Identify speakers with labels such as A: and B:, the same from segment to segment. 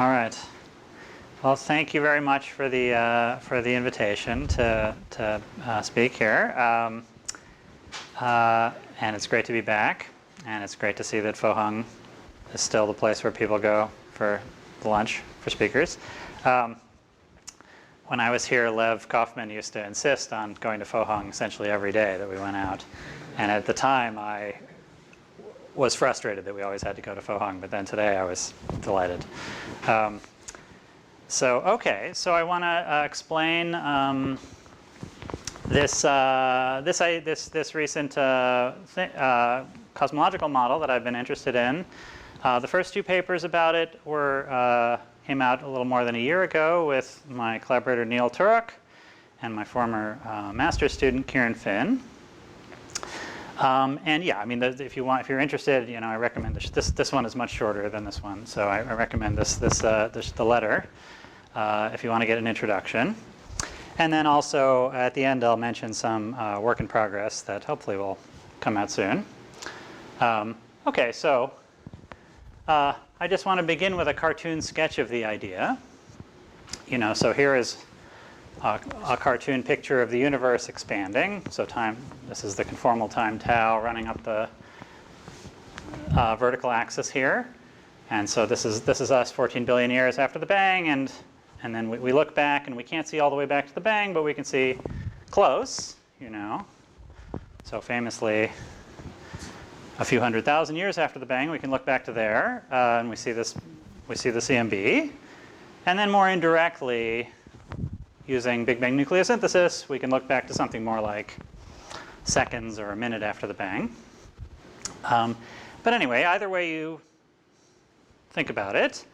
A: All right. Well, thank you very much for the invitation to speak here, and it's great to be back, and it's great to see that Fohung is still the place where people go for lunch for speakers. When I was here, Lev Kaufman used to insist on going to Fohung essentially every day that we went out, and at the time I was frustrated that we always had to go to Fohung, but then today I was delighted. So I want to explain this recent cosmological model that I've been interested in. The first two papers about it came out a little more than a year ago with my collaborator Neil Turok and my former master's student Kieran Finn. And yeah, I mean, if you're interested, I recommend this one is much shorter than this one, so I recommend the letter if you want to get an introduction. And then also at the end, I'll mention some work in progress that hopefully will come out soon. Okay, so I just want to begin with a cartoon sketch of the idea. So here is a cartoon picture of the universe expanding. So this is the conformal time tau running up the vertical axis here. And so this is us 14 billion years after the bang, and then we look back and we can't see all the way back to the bang, but we can see close, So famously, a few 100,000 years after the bang, we can look back to there, and we see the CMB. And then more indirectly, using Big Bang nucleosynthesis, we can look back to something more like seconds or a minute after the bang. But anyway, either way you think about it,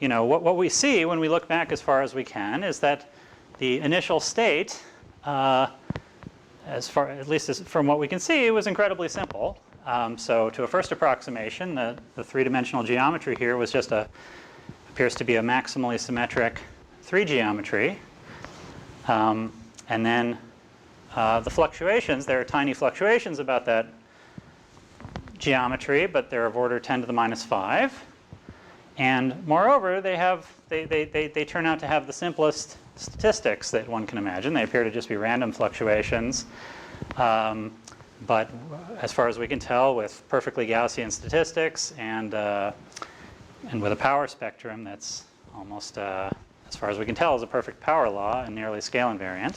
A: what we see when we look back as far as we can is that the initial state, at least from what we can see, was incredibly simple. So to a first approximation, the three-dimensional geometry here was just appears to be a maximally symmetric 3 geometry. And then the fluctuations, there are tiny fluctuations about that geometry, but they're of order 10 to the minus 5. And moreover, they turn out to have the simplest statistics that one can imagine. They appear to just be random fluctuations. But as far as we can tell, with perfectly Gaussian statistics and with a power spectrum that's almost, as far as we can tell, is a perfect power law and nearly scale invariant.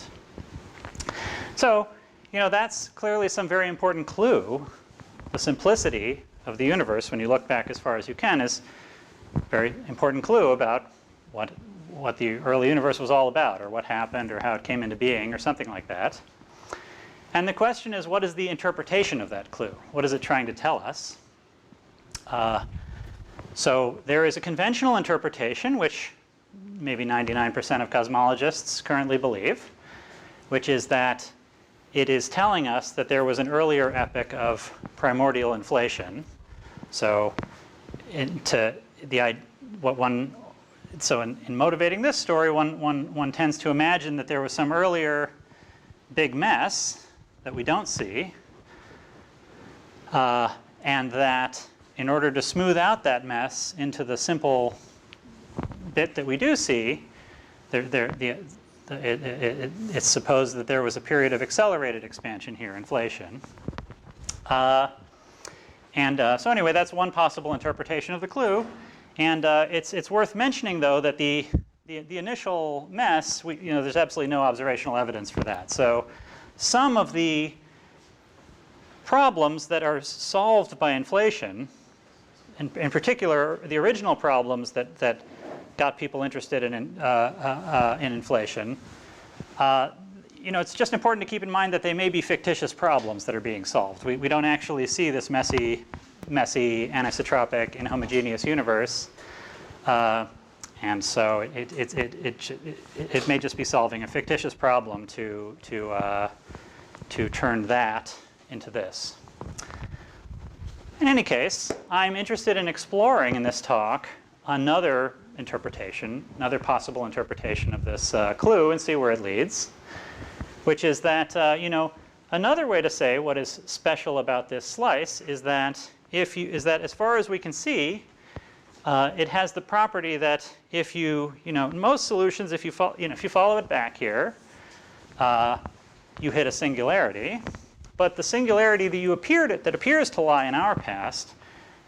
A: So, that's clearly some very important clue. The simplicity of the universe, when you look back as far as you can, is a very important clue about what the early universe was all about, or what happened, or how it came into being, or something like that. And the question is, what is the interpretation of that clue? What is it trying to tell us? So there is a conventional interpretation, which maybe 99% of cosmologists currently believe, which is that it is telling us that there was an earlier epoch of primordial inflation. So in motivating this story, one tends to imagine that there was some earlier big mess that we don't see, and that in order to smooth out that mess into the simple bit that we do see, it's supposed that there was a period of accelerated expansion here, inflation. So anyway, that's one possible interpretation of the clue. And it's worth mentioning, though, that the initial mess, there's absolutely no observational evidence for that. So some of the problems that are solved by inflation, in particular the original problems that got people interested in inflation, it's just important to keep in mind that they may be fictitious problems that are being solved. We don't actually see this messy, anisotropic, inhomogeneous universe, and so it may just be solving a fictitious problem to turn that into this. In any case, I'm interested in exploring in this talk another possible interpretation of this clue, and see where it leads, which is that another way to say what is special about this slice is that as far as we can see, it has the property that if in most solutions, if you follow it back here, you hit a singularity. But the singularity that appears to lie in our past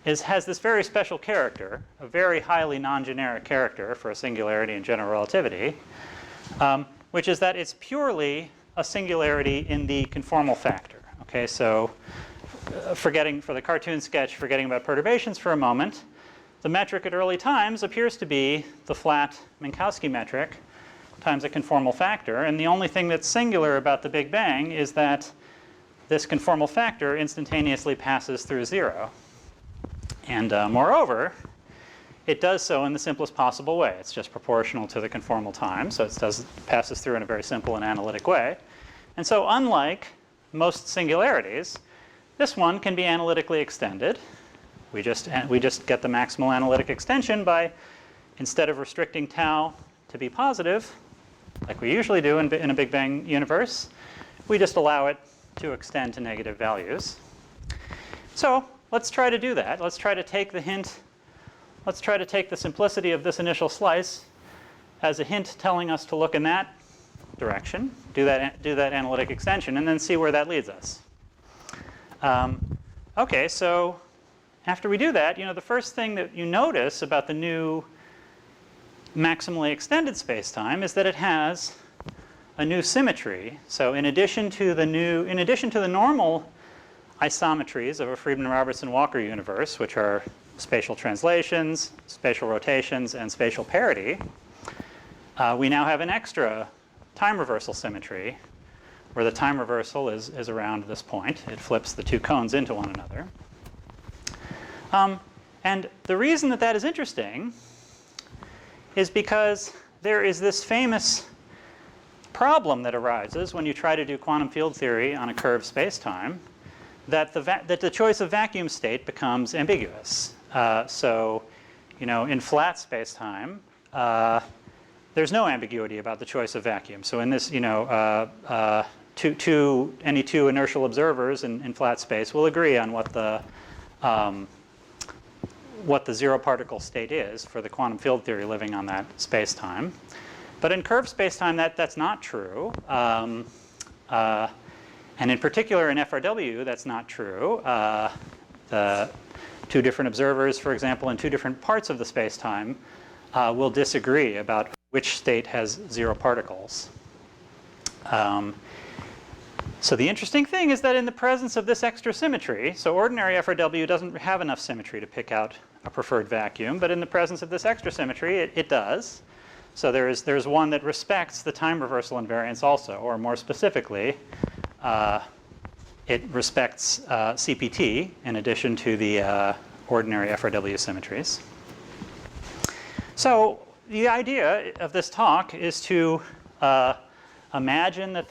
A: has this very special character, a very highly non-generic character for a singularity in general relativity, which is that it's purely a singularity in the conformal factor. Okay, so for the cartoon sketch, forgetting about perturbations for a moment, the metric at early times appears to be the flat Minkowski metric times a conformal factor, and the only thing that's singular about the Big Bang is that this conformal factor instantaneously passes through 0. And moreover, it does so in the simplest possible way. It's just proportional to the conformal time, so it passes through in a very simple and analytic way. And so unlike most singularities, this one can be analytically extended. We just get the maximal analytic extension by, instead of restricting tau to be positive, like we usually do in a Big Bang universe, we just allow it to extend to negative values. So let's try to do that. Let's try to take the hint. Let's try to take the simplicity of this initial slice as a hint telling us to look in that direction, do that analytic extension, and then see where that leads us. Okay, so after we do that, the first thing that you notice about the new maximally extended spacetime is that it has a new symmetry. So in addition to the normal isometries of a Friedmann-Robertson-Walker universe, which are spatial translations, spatial rotations, and spatial parity, we now have an extra time reversal symmetry where the time reversal is around this point. It flips the two cones into one another. And the reason that is interesting is because there is this famous problem that arises when you try to do quantum field theory on a curved spacetime, that the choice of vacuum state becomes ambiguous. So, in flat spacetime, there's no ambiguity about the choice of vacuum. So in this, any two inertial observers in flat space will agree on what the zero particle state is for the quantum field theory living on that spacetime. But in curved spacetime, that's not true. And in particular, in FRW, that's not true. The two different observers, for example, in two different parts of the spacetime will disagree about which state has zero particles. So the interesting thing is that in the presence of this extra symmetry, so ordinary FRW doesn't have enough symmetry to pick out a preferred vacuum, but in the presence of this extra symmetry, it does. So there's one that respects the time reversal invariance also, or more specifically, it respects CPT in addition to the ordinary FRW symmetries. So the idea of this talk is to imagine that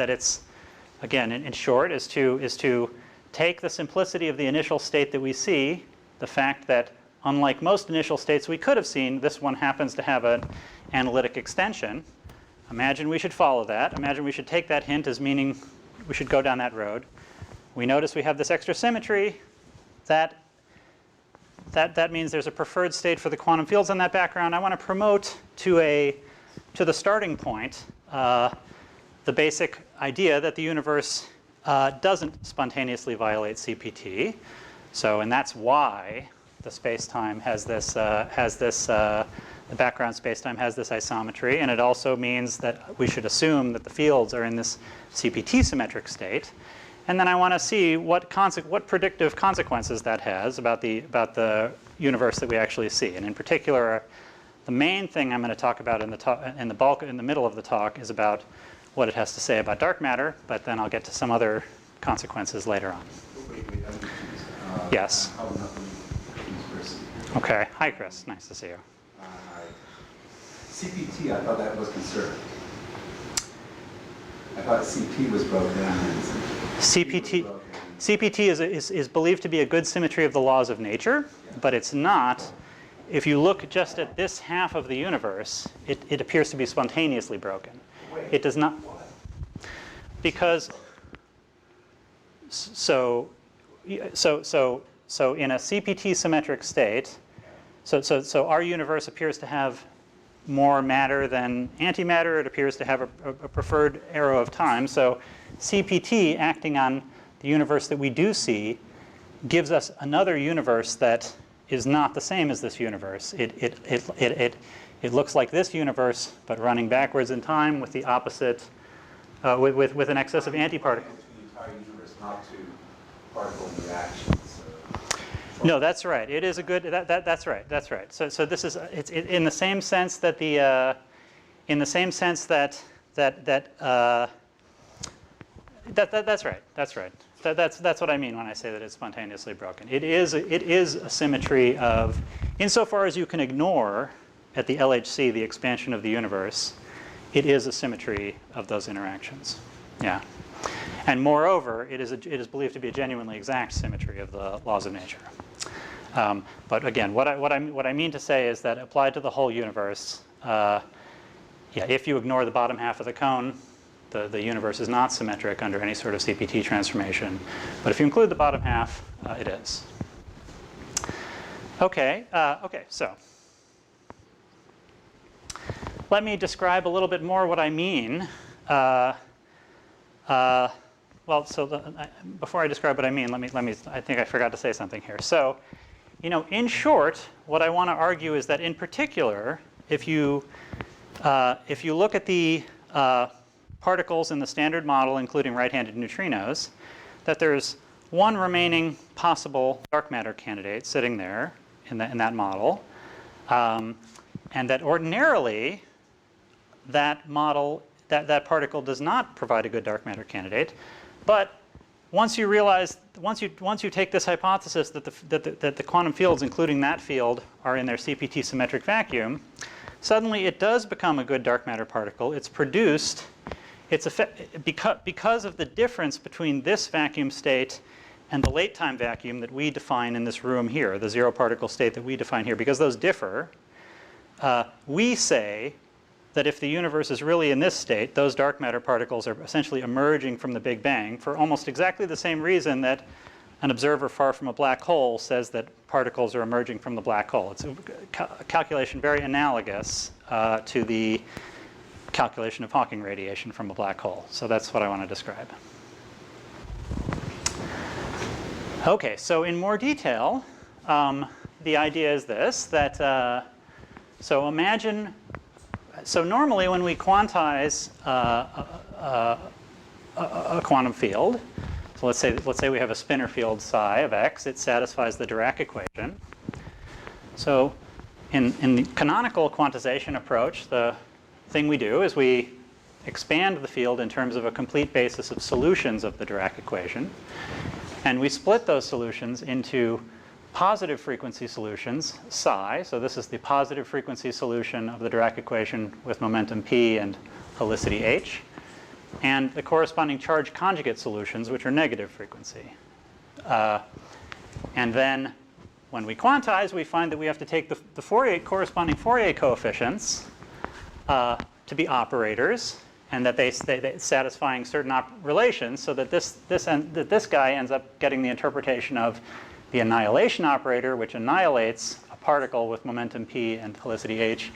A: it's, again, in short, is to take the simplicity of the initial state that we see, the fact that unlike most initial states we could have seen, this one happens to have an analytic extension. Imagine we should follow that. Imagine we should take that hint as meaning we should go down that road. We notice we have this extra symmetry. That means there's a preferred state for the quantum fields on that background. I want to promote to the starting point the basic idea that the universe doesn't spontaneously violate CPT. So, and that's why the space-time has this, the background space-time has this isometry, and it also means that we should assume that the fields are in this CPT-Symmetric state. And then I want to see what predictive consequences that has about the universe that we actually see. And in particular, the main thing I'm going to talk about in the middle of the talk is about what it has to say about dark matter, but then I'll get to some other consequences later on.
B: Wait,
A: yes. Okay. Hi, Chris. Nice to see you.
B: CPT, I thought that was conserved. I thought CP was broken.
A: CPT is believed to be a good symmetry of the laws of nature, but it's not. If you look just at this half of the universe, it appears to be spontaneously broken. It does not. Because so in a CPT-symmetric state, so our universe appears to have more matter than antimatter. It appears to have a preferred arrow of time. So CPT acting on the universe that we do see gives us another universe that is not the same as this universe. It looks like this universe, but running backwards in time with the opposite, with an excess of antiparticles.
B: The entire universe, not to particle interactions.
A: No, that's right. It is a good. That's right. That's right. So this is it's in the same sense that the in the same sense that that's right. That's right. That's what I mean when I say that it's spontaneously broken. It is a symmetry of, insofar as you can ignore at the LHC the expansion of the universe, it is a symmetry of those interactions. Yeah. And moreover, it is believed to be a genuinely exact symmetry of the laws of nature. But again, what I mean to say is that applied to the whole universe, yeah, if you ignore the bottom half of the cone, the universe is not symmetric under any sort of CPT transformation. But if you include the bottom half, it is. Okay. So let me describe a little bit more what I mean. Before I describe what I mean, let me. I think I forgot to say something here. So, in short, what I want to argue is that, in particular, if you look at the particles in the standard model, including right-handed neutrinos, that there's one remaining possible dark matter candidate sitting there in that model, and that ordinarily that model. That particle does not provide a good dark matter candidate, but once you realize, once you take this hypothesis that the quantum fields, including that field, are in their CPT-symmetric vacuum, suddenly it does become a good dark matter particle. It's produced, because of the difference between this vacuum state and the late time vacuum that we define in this room here, the zero particle state that we define here, because those differ, we say that if the universe is really in this state, those dark matter particles are essentially emerging from the Big Bang for almost exactly the same reason that an observer far from a black hole says that particles are emerging from the black hole. It's a calculation very analogous to the calculation of Hawking radiation from a black hole. So that's what I want to describe. Okay, so in more detail, the idea is this, that so imagine. So normally when we quantize a quantum field, so let's say we have a spinor field psi of x, it satisfies the Dirac equation. So in the canonical quantization approach, the thing we do is we expand the field in terms of a complete basis of solutions of the Dirac equation, and we split those solutions into positive frequency solutions, psi. So this is the positive frequency solution of the Dirac equation with momentum p and helicity h, and the corresponding charge conjugate solutions, which are negative frequency. And then when we quantize, we find that we have to take the corresponding Fourier coefficients to be operators, and that they satisfying certain relations, so that this guy ends up getting the interpretation of the annihilation operator, which annihilates a particle with momentum p and helicity h,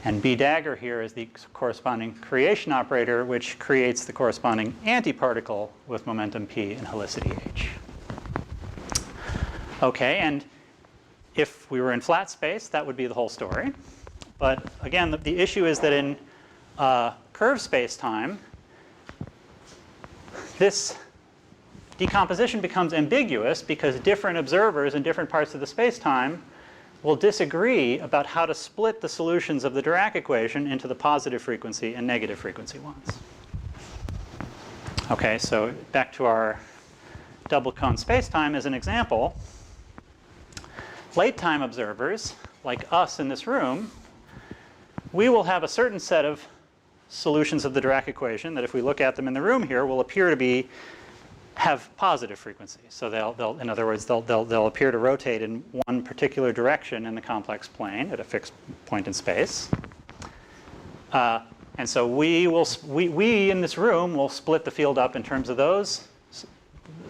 A: and B dagger here is the corresponding creation operator, which creates the corresponding antiparticle with momentum p and helicity h. Okay, and if we were in flat space, that would be the whole story. But again, the issue is that in curved space-time, this decomposition becomes ambiguous because different observers in different parts of the space-time will disagree about how to split the solutions of the Dirac equation into the positive frequency and negative frequency ones. Okay, so back to our double cone space-time as an example. Late-time observers, like us in this room, we will have a certain set of solutions of the Dirac equation that if we look at them in the room here will appear to have positive frequency. So they'll in other words, they'll appear to rotate in one particular direction in the complex plane at a fixed point in space. And so we in this room will split the field up in terms of those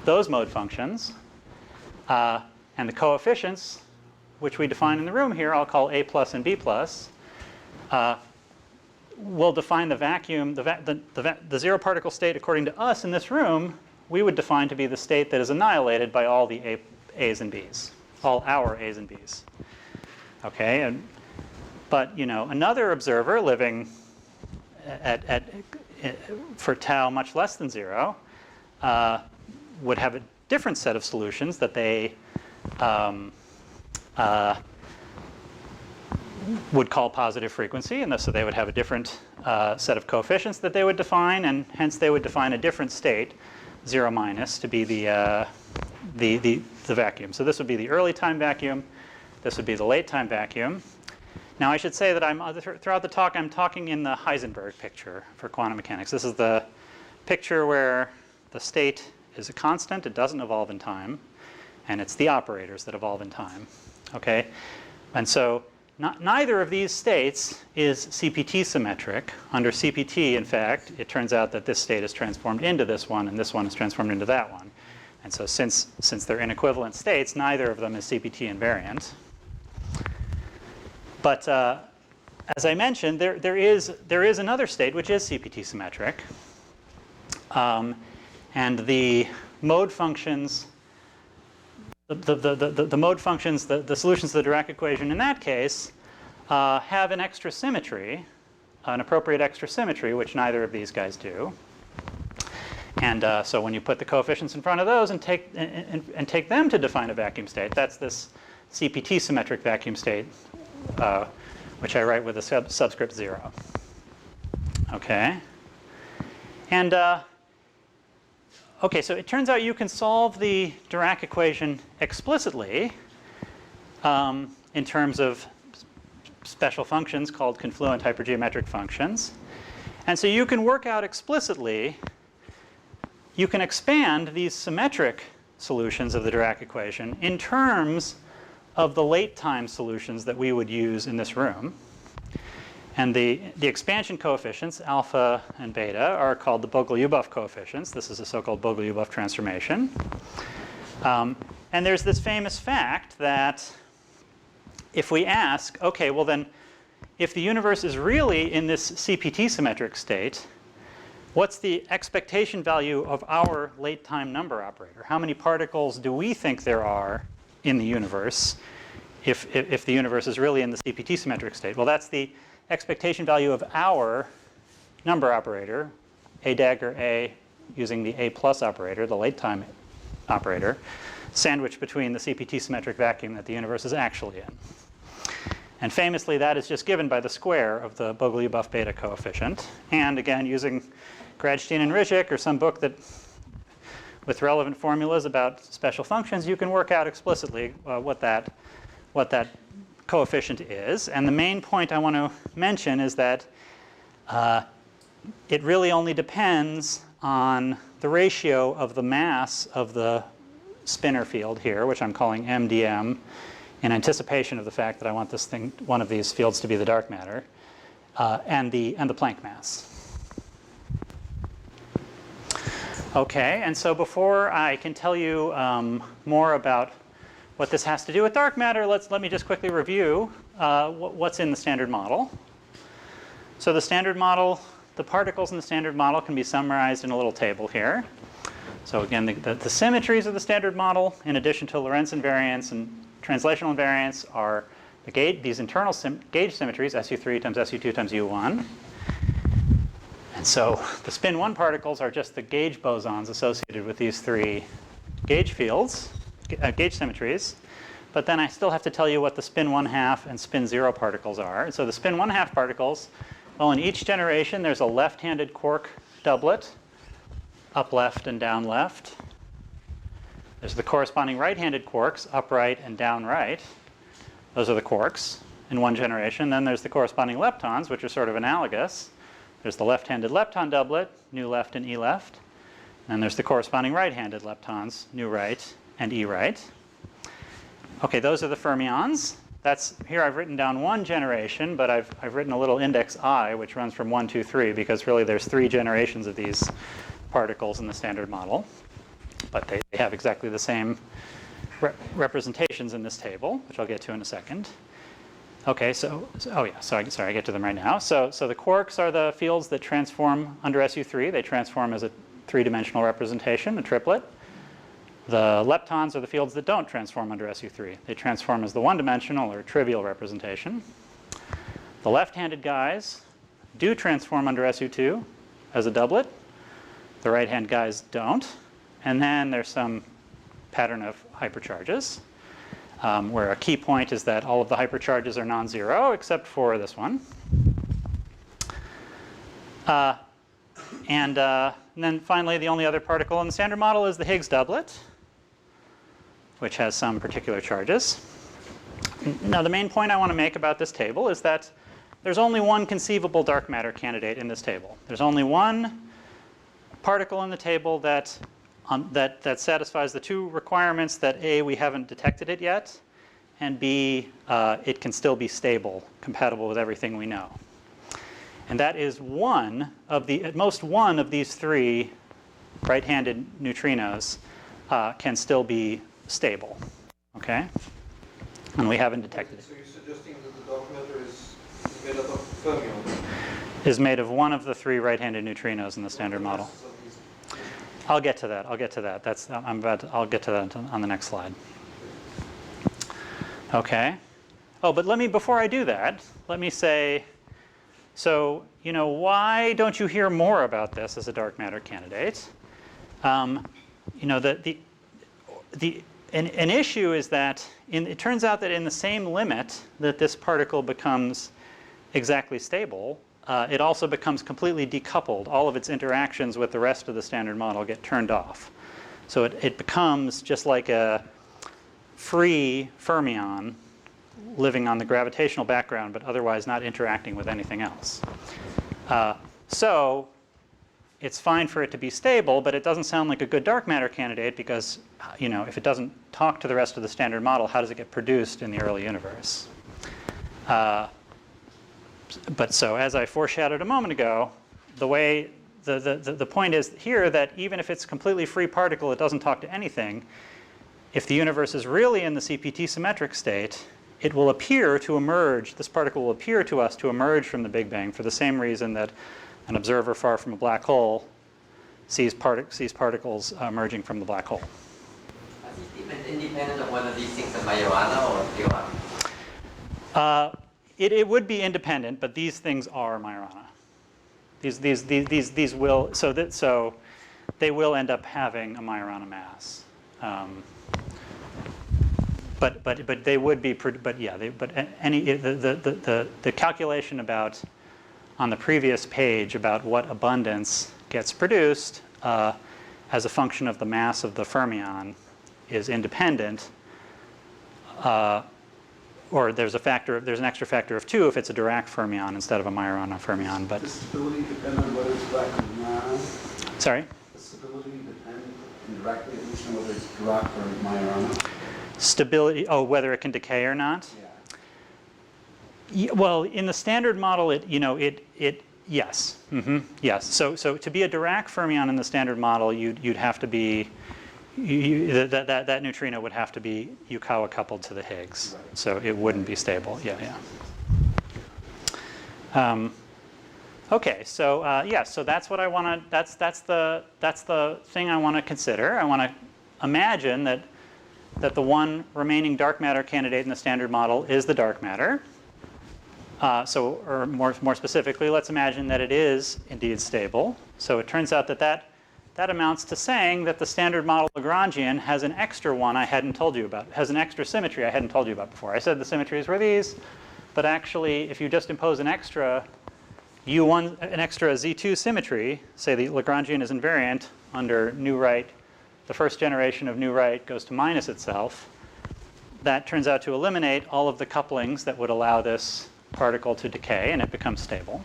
A: mode functions. And the coefficients, which we define in the room here, I'll call A plus and B plus, will define the vacuum, the zero particle state according to us in this room, we would define to be the state that is annihilated by all the A's and B's, all our A's and B's. Okay, but you know, another observer living for tau much less than 0 would have a different set of solutions that they would call positive frequency, and so they would have a different set of coefficients that they would define, and hence they would define a different state, 0 minus, to be the vacuum. So this would be the early time vacuum. This would be the late time vacuum. Now I should say that throughout the talk I'm talking in the Heisenberg picture for quantum mechanics. This is the picture where the state is a constant, it doesn't evolve in time, and it's the operators that evolve in time. Okay, and so neither of these states is CPT-symmetric. Under CPT, in fact, it turns out that this state is transformed into this one, and this one is transformed into that one. And so since they're in equivalent states, neither of them is CPT invariant. But as I mentioned, there is another state which is CPT-symmetric. And the mode functions, the mode functions, the solutions to the Dirac equation in that case have an extra symmetry, an appropriate extra symmetry, which neither of these guys do. And so when you put the coefficients in front of those and take them to define a vacuum state, that's this CPT-symmetric vacuum state, which I write with a subscript 0. Okay. And okay, so it turns out you can solve the Dirac equation explicitly in terms of special functions called confluent hypergeometric functions. And so you can work out explicitly, you can expand these symmetric solutions of the Dirac equation in terms of the late time solutions that we would use in this room. And the expansion coefficients, alpha and beta, are called the Bogle-Uboff coefficients. This is a so-called Bogle-Uboff transformation. And there's this famous fact that if we ask, okay, well then, if the universe is really in this CPT-symmetric state, what's the expectation value of our late time number operator? How many particles do we think there are in the universe if the universe is really in the CPT-symmetric state? Well, that's the expectation value of our number operator, A dagger A, using the A plus operator, the late time operator, sandwiched between the CPT-symmetric vacuum that the universe is actually in. And famously, that is just given by the square of the Bogle-Uboff beta coefficient. And again, using Gradstein and Rizhik or some book that with relevant formulas about special functions, you can work out explicitly what that coefficient is. And the main point I want to mention is that it really only depends on the ratio of the mass of the spinor field here, which I'm calling MdM, in anticipation of the fact that I want this thing, one of these fields, to be the dark matter, and the Planck mass. Okay, and so before I can tell you more about what this has to do with dark matter, let me just quickly review what's in the standard model. So the standard model, the particles in the standard model can be summarized in a little table here. So again, the symmetries of the standard model, in addition to Lorentz invariance and translational invariance, are these internal gauge symmetries, SU3 times SU2 times U1. And so the spin 1 particles are just the gauge bosons associated with these three gauge fields, gauge symmetries. But then I still have to tell you what the spin 1/2 and spin 0 particles are. And so the spin 1/2 particles, well, in each generation there's a left-handed quark doublet, up left and down left. There's the corresponding right-handed quarks, up right and down right. Those are the quarks in one generation. Then there's the corresponding leptons, which are sort of analogous. There's the left-handed lepton doublet, nu left and e left. And there's the corresponding right-handed leptons, nu right and e right. Okay, those are the fermions. That's, here I've written down one generation, but I've written a little index I, which runs from 1, 2, 3, because really there's 3 generations of these particles in the standard model. But they have exactly the same representations in this table, which I'll get to in a second. Okay, oh yeah, sorry, I get to them right now. So the quarks are the fields that transform under SU3. They transform as a three-dimensional representation, a triplet. The leptons are the fields that don't transform under SU3. They transform as the one-dimensional or trivial representation. The left-handed guys do transform under SU2 as a doublet. The right-hand guys don't. And then there's some pattern of hypercharges, where a key point is that all of the hypercharges are non-zero except for this one. And then finally, the only other particle in the Standard Model is the Higgs doublet, which has some particular charges. Now, the main point I want to make about this table is that there's only one conceivable dark matter candidate in this table. There's only one particle in the table that satisfies the two requirements that A, we haven't detected it yet, and B, it can still be stable, compatible with everything we know. And that is at most one of these three right-handed neutrinos can still be stable, okay? And we haven't detected it.
C: So you're suggesting that the dark matter is made up of fermions?
A: Is made of one of the three right-handed neutrinos in the Standard Model. I'll get to that. I'll get to that. I'll get to that on the next slide. Okay. Oh, but before I do that, let me say, so, why don't you hear more about this as a dark matter candidate? An issue is that it turns out that in the same limit that this particle becomes exactly stable, it also becomes completely decoupled. All of its interactions with the rest of the Standard Model get turned off. So it becomes just like a free fermion living on the gravitational background, but otherwise not interacting with anything else. So it's fine for it to be stable, but it doesn't sound like a good dark matter candidate because, if it doesn't talk to the rest of the Standard Model, how does it get produced in the early universe? But so, as I foreshadowed a moment ago, the point is here that even if it's a completely free particle, it doesn't talk to anything. If the universe is really in the CPT-Symmetric state, it will appear to emerge, this particle will appear to us to emerge from the Big Bang for the same reason that an observer far from a black hole sees particles emerging from the black hole.
D: Is it independent of whether these things are Majorana or Dirac?
A: It would be independent, but these things are Majorana. These will, so they will end up having a Majorana mass. But they would be, but yeah, the calculation about on the previous page about what abundance gets produced as a function of the mass of the fermion is independent. Or there's an extra factor of 2 if it's a Dirac fermion instead of a Majorana fermion. But
E: does stability depend on whether it's Dirac or Majorana?
A: Sorry?
E: Does stability depend indirectly at least on whether it's Dirac or Majorana?
A: Stability, whether it can decay or not?
E: Yeah.
A: Well, in the Standard Model, yes. Yes. So to be a Dirac fermion in the Standard Model, you'd have to be, that neutrino would have to be Yukawa coupled to the Higgs. Right. So it wouldn't be stable. Yeah. Okay. So so that's what I want to. That's the thing I want to consider. I want to imagine that the one remaining dark matter candidate in the Standard Model is the dark matter. Or more specifically, let's imagine that it is indeed stable. So it turns out that amounts to saying that the Standard Model Lagrangian has an extra one I hadn't told you about, has an extra symmetry I hadn't told you about before. I said the symmetries were these, but actually, if you just impose an extra U1, an extra Z2 symmetry, say the Lagrangian is invariant under new right, the first generation of new right goes to minus itself, that turns out to eliminate all of the couplings that would allow this particle to decay, and it becomes stable.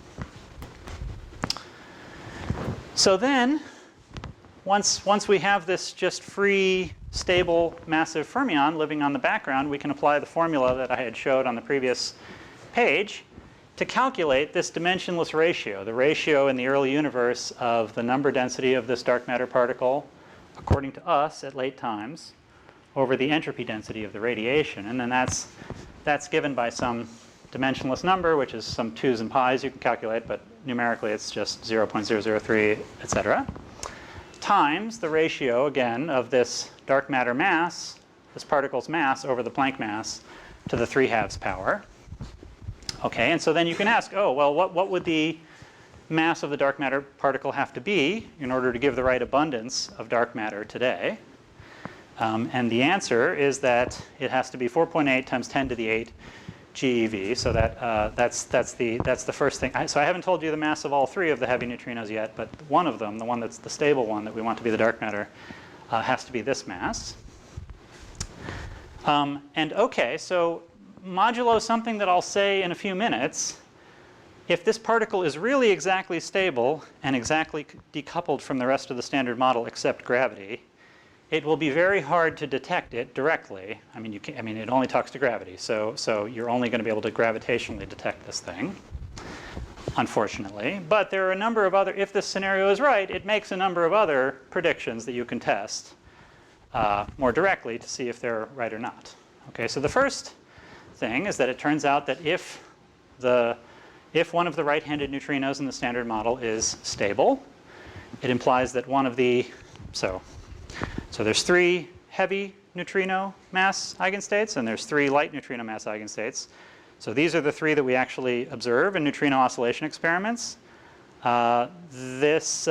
A: So then, once we have this just free, stable, massive fermion living on the background, we can apply the formula that I had showed on the previous page to calculate this dimensionless ratio, the ratio in the early universe of the number density of this dark matter particle, according to us at late times, over the entropy density of the radiation. And then that's given by some dimensionless number, which is some 2's and pi's you can calculate, but numerically it's just 0.003, et cetera, times the ratio, again, of this dark matter mass, this particle's mass over the Planck mass, to the 3/2 power. Okay, and so then you can ask, oh, well, what would the mass of the dark matter particle have to be in order to give the right abundance of dark matter today? And the answer is that it has to be 4.8 times 10 to the 8 GeV. So that's the first thing. So I haven't told you the mass of all three of the heavy neutrinos yet, but one of them, the one that's the stable one that we want to be the dark matter, has to be this mass. And okay, so modulo something that I'll say in a few minutes, if this particle is really exactly stable and exactly decoupled from the rest of the standard model except gravity, it will be very hard to detect it directly. I mean, it only talks to gravity, so you're only going to be able to gravitationally detect this thing, unfortunately. But there are a number of other, if this scenario is right, it makes a number of other predictions that you can test more directly to see if they're right or not. Okay, so the first thing is that it turns out that if one of the right-handed neutrinos in the standard model is stable, it implies that one of the, so there's 3 heavy neutrino mass eigenstates and there's 3 light neutrino mass eigenstates. So these are the 3 that we actually observe in neutrino oscillation experiments. This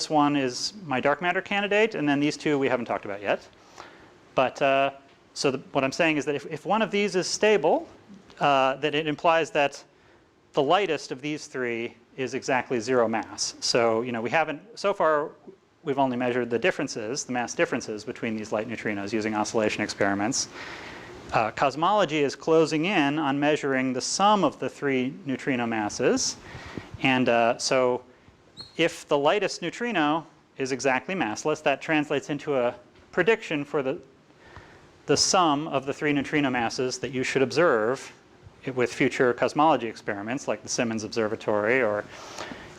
A: one is my dark matter candidate, and then these 2 we haven't talked about yet. But what I'm saying is that if one of these is stable, that it implies that the lightest of these 3 is exactly 0 mass. So we haven't, so far we've only measured the differences, the mass differences between these light neutrinos using oscillation experiments. Cosmology is closing in on measuring the sum of the 3 neutrino masses. And so if the lightest neutrino is exactly massless, that translates into a prediction for the sum of the 3 neutrino masses that you should observe with future cosmology experiments like the Simmons Observatory, or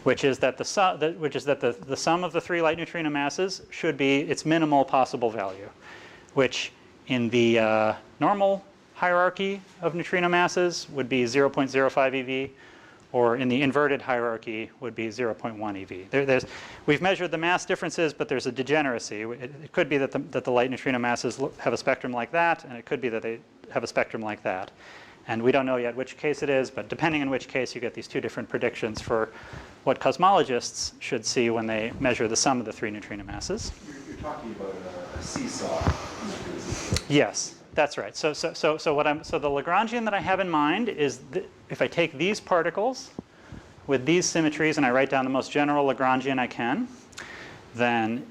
A: which is that the sum of the 3 light neutrino masses should be its minimal possible value, which in the normal hierarchy of neutrino masses would be 0.05 eV, or in the inverted hierarchy would be 0.1 eV. We've measured the mass differences, but there's a degeneracy. It could be that the light neutrino masses have a spectrum like that, and it could be that they have a spectrum like that. And we don't know yet which case it is, but depending on which case, you get these 2 different predictions for what cosmologists should see when they measure the sum of the 3 neutrino masses.
E: You're talking about a seesaw mechanism.
A: Yes, that's right. So the Lagrangian that I have in mind is if I take these particles with these symmetries and I write down the most general Lagrangian I can, then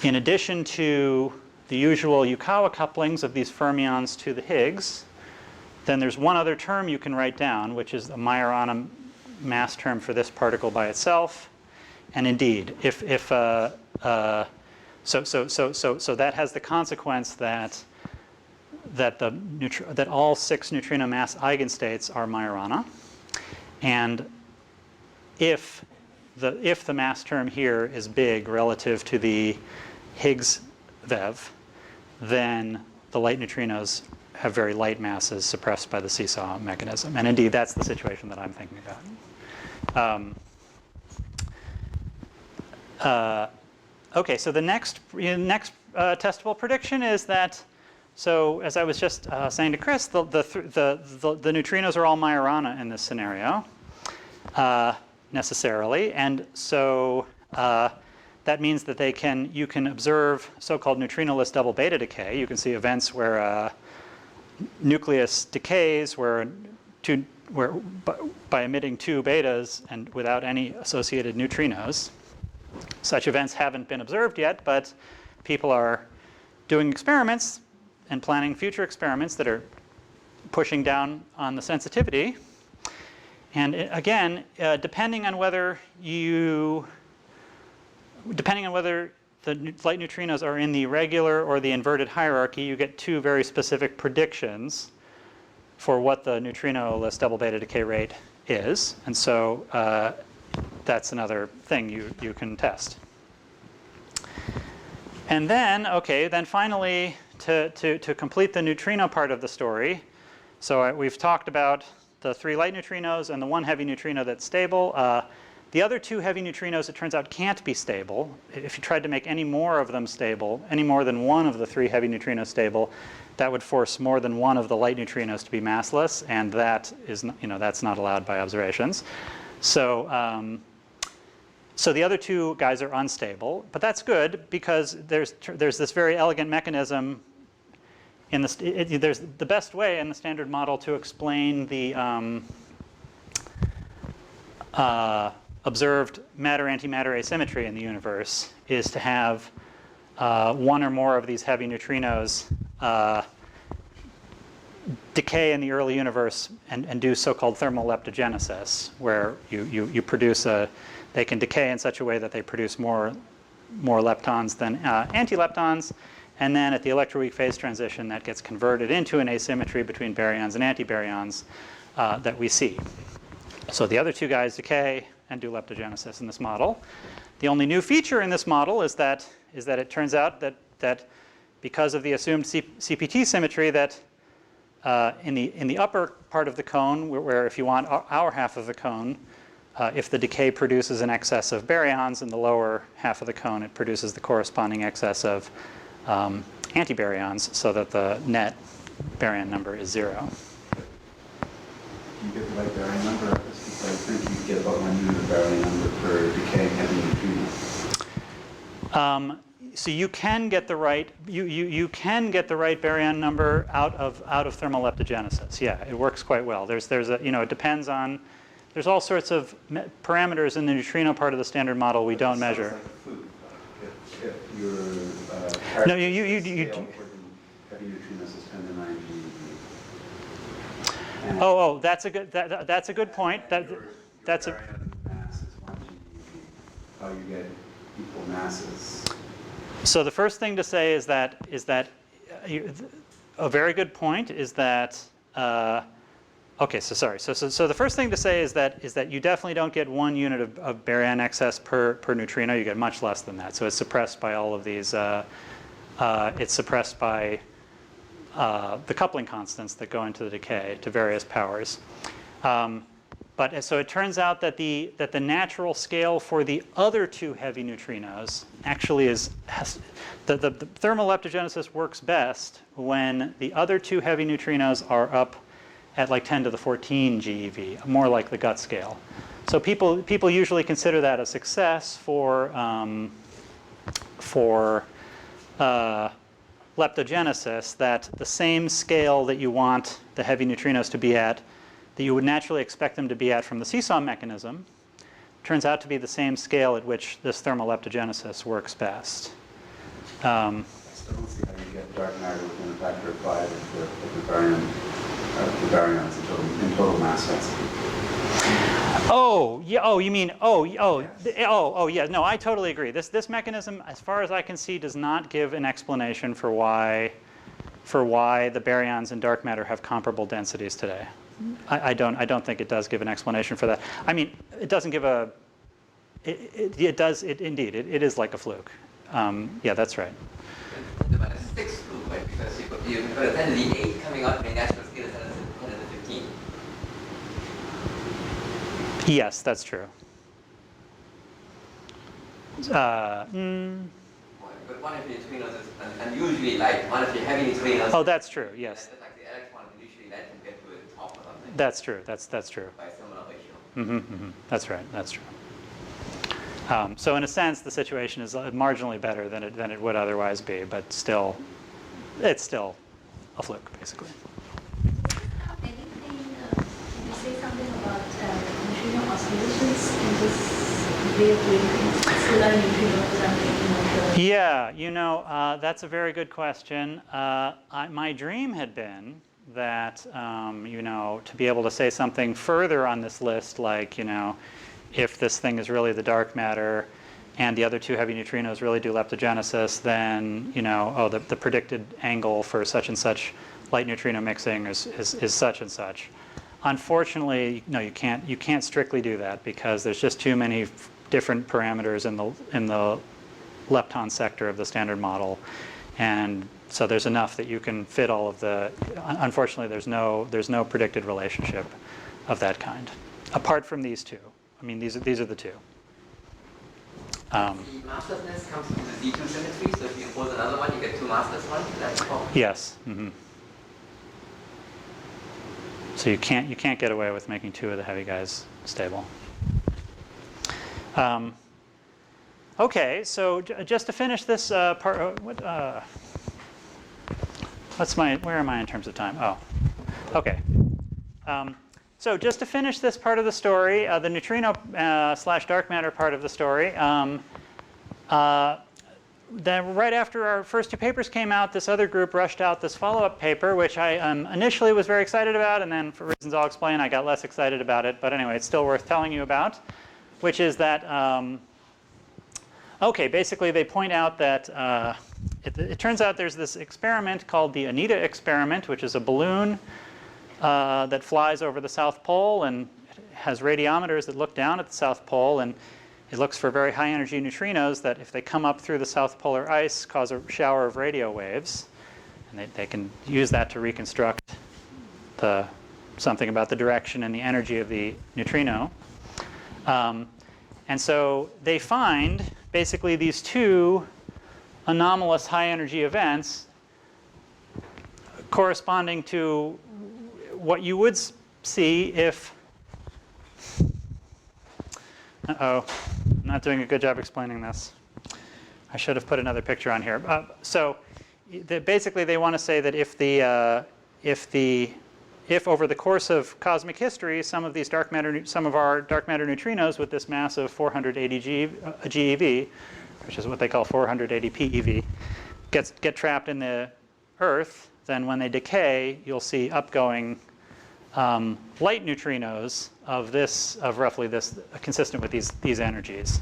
A: in addition to the usual Yukawa couplings of these fermions to the Higgs, then there's one other term you can write down, which is a Majorana mass term for this particle by itself. And indeed, so that has the consequence that all 6 neutrino mass eigenstates are Majorana, and if the mass term here is big relative to the Higgs VEV, then the light neutrinos have very light masses suppressed by the seesaw mechanism. And indeed, that's the situation that I'm thinking about. Okay, so the next testable prediction is that, so as I was just saying to Chris, the neutrinos are all Majorana in this scenario, necessarily. And so that means that you can observe so-called neutrinoless double beta decay. You can see events where nucleus decays by emitting 2 betas and without any associated neutrinos. Such events haven't been observed yet, but people are doing experiments and planning future experiments that are pushing down on the sensitivity. And again, depending on whether the light neutrinos are in the regular or the inverted hierarchy, you get 2 very specific predictions for what the neutrinoless double beta decay rate is. And so that's another thing you can test. And then, okay, then finally, to complete the neutrino part of the story, so we've talked about the 3 light neutrinos and the 1 heavy neutrino that's stable. The other 2 heavy neutrinos, it turns out, can't be stable. If you tried to make any more of them stable, any more than 1 of the 3 heavy neutrinos stable, that would force more than 1 of the light neutrinos to be massless, and that is, that's not allowed by observations. So, so the other 2 guys are unstable, but that's good because there's this very elegant mechanism in the there's the best way in the standard model to explain the observed matter-antimatter asymmetry in the universe is to have 1 or more of these heavy neutrinos decay in the early universe and do so-called thermal leptogenesis, where you produce they can decay in such a way that they produce more leptons than antileptons, and then at the electroweak phase transition that gets converted into an asymmetry between baryons and antibaryons that we see. So the other 2 guys decay and do leptogenesis in this model. The only new feature in this model is that it turns out that because of the assumed CPT symmetry, that in the upper part of the cone, where if you want our half of the cone, if the decay produces an excess of baryons, in the lower half of the cone it produces the corresponding excess of antibaryons, so that the net baryon number is 0.
E: You get the right baryon number? I think you get about 1 unit of baryon number per decaying heavy neutrino.
A: So you can get the right you can get the right baryon number out of thermal leptogenesis. Yeah, it works quite well. There's a it depends on, there's all sorts of parameters in the neutrino part of the standard model we don't measure.
E: Like a food. If your
A: No,
E: scale for the heavy neutrinos is 10 to 9 GeV.
A: Oh, that's a good point. That's a
E: baryon mass is 1 GeV. How you get equal masses.
A: So the first thing to say is that a very good point is that okay. So sorry. So the first thing to say is that you definitely don't get 1 unit of baryon excess per neutrino. You get much less than that. So it's suppressed by all of these. It's suppressed by the coupling constants that go into the decay to various powers. But so it turns out that the natural scale for the other 2 heavy neutrinos actually the thermal leptogenesis works best when the other 2 heavy neutrinos are up at like 10 to the 14 GeV, more like the gut scale. So people usually consider that a success for leptogenesis, that the same scale that you want the heavy neutrinos to be at, that you would naturally expect them to be at from the seesaw mechanism, turns out to be the same scale at which this thermal leptogenesis works best.
E: I still don't see how you get dark matter within a factor of 5 if the baryons in total mass density.
A: Oh, yeah. Oh, you mean yeah. No, I totally agree. This mechanism, as far as I can see, does not give an explanation for why the baryons in dark matter have comparable densities today. I don't think it does give an explanation for that. I mean, it doesn't give a. It does. Indeed. It is like a fluke. Yeah, that's right.
D: The minus 6 fluke, right? Because you have a 10 to the 8 coming out, the natural scale is 10 to the 15.
A: Yes, that's true.
D: But one of the neutrinos is unusually light. One of the heavy neutrinos.
A: Oh, that's true. Yes.
D: That's like the electron usually light compared to the top or something.
A: That's true. That's true.
D: By a similar ratio.
A: That's right. That's true. So in a sense, the situation is marginally better than it would otherwise be, but still, it's still a fluke, basically.
F: Anything, can you say something about neutrino oscillations in this way of doing things? Scalar neutrinos and
A: Yeah, that's a very good question. My dream had been that, to be able to say something further on this list, like, if this thing is really the dark matter and the other 2 heavy neutrinos really do leptogenesis, then, the predicted angle for such and such light neutrino mixing is such and such. Unfortunately, no, you can't strictly do that because there's just too many different parameters in the lepton sector of the standard model. And so there's enough that you can fit all of the, unfortunately there's no predicted relationship of that kind, apart from these two. I mean, these are the two.
D: The masslessness comes from the D2 symmetry, so if you impose another one, you get two massless ones. That's cool.
A: Yes. So you can't get away with making two of the heavy guys stable. Okay, so just to finish this part, where am I in terms of time? Oh, okay. So just to finish this part of the story, the neutrino slash dark matter part of the story, then right after our first two papers came out, this other group rushed out this follow-up paper, which I initially was very excited about, and then for reasons I'll explain, I got less excited about it. But anyway, it's still worth telling you about, which is that, okay, basically they point out that it turns out there's this experiment called the Anita experiment, which is a balloon that flies over the South Pole and has radiometers that look down at the South Pole, and it looks for very high energy neutrinos that if they come up through the south polar ice cause a shower of radio waves, and they can use that to reconstruct something about the direction and the energy of the neutrino. And so they find basically these two anomalous high energy events corresponding to what you would see if, I'm not doing a good job explaining this. I should have put another picture on here. Basically they want to say that if over the course of cosmic history, some of our dark matter neutrinos with this mass of 480 GeV, which is what they call 480 PeV, get trapped in the Earth, then when they decay, you'll see upgoing light neutrinos of roughly this, consistent with these energies.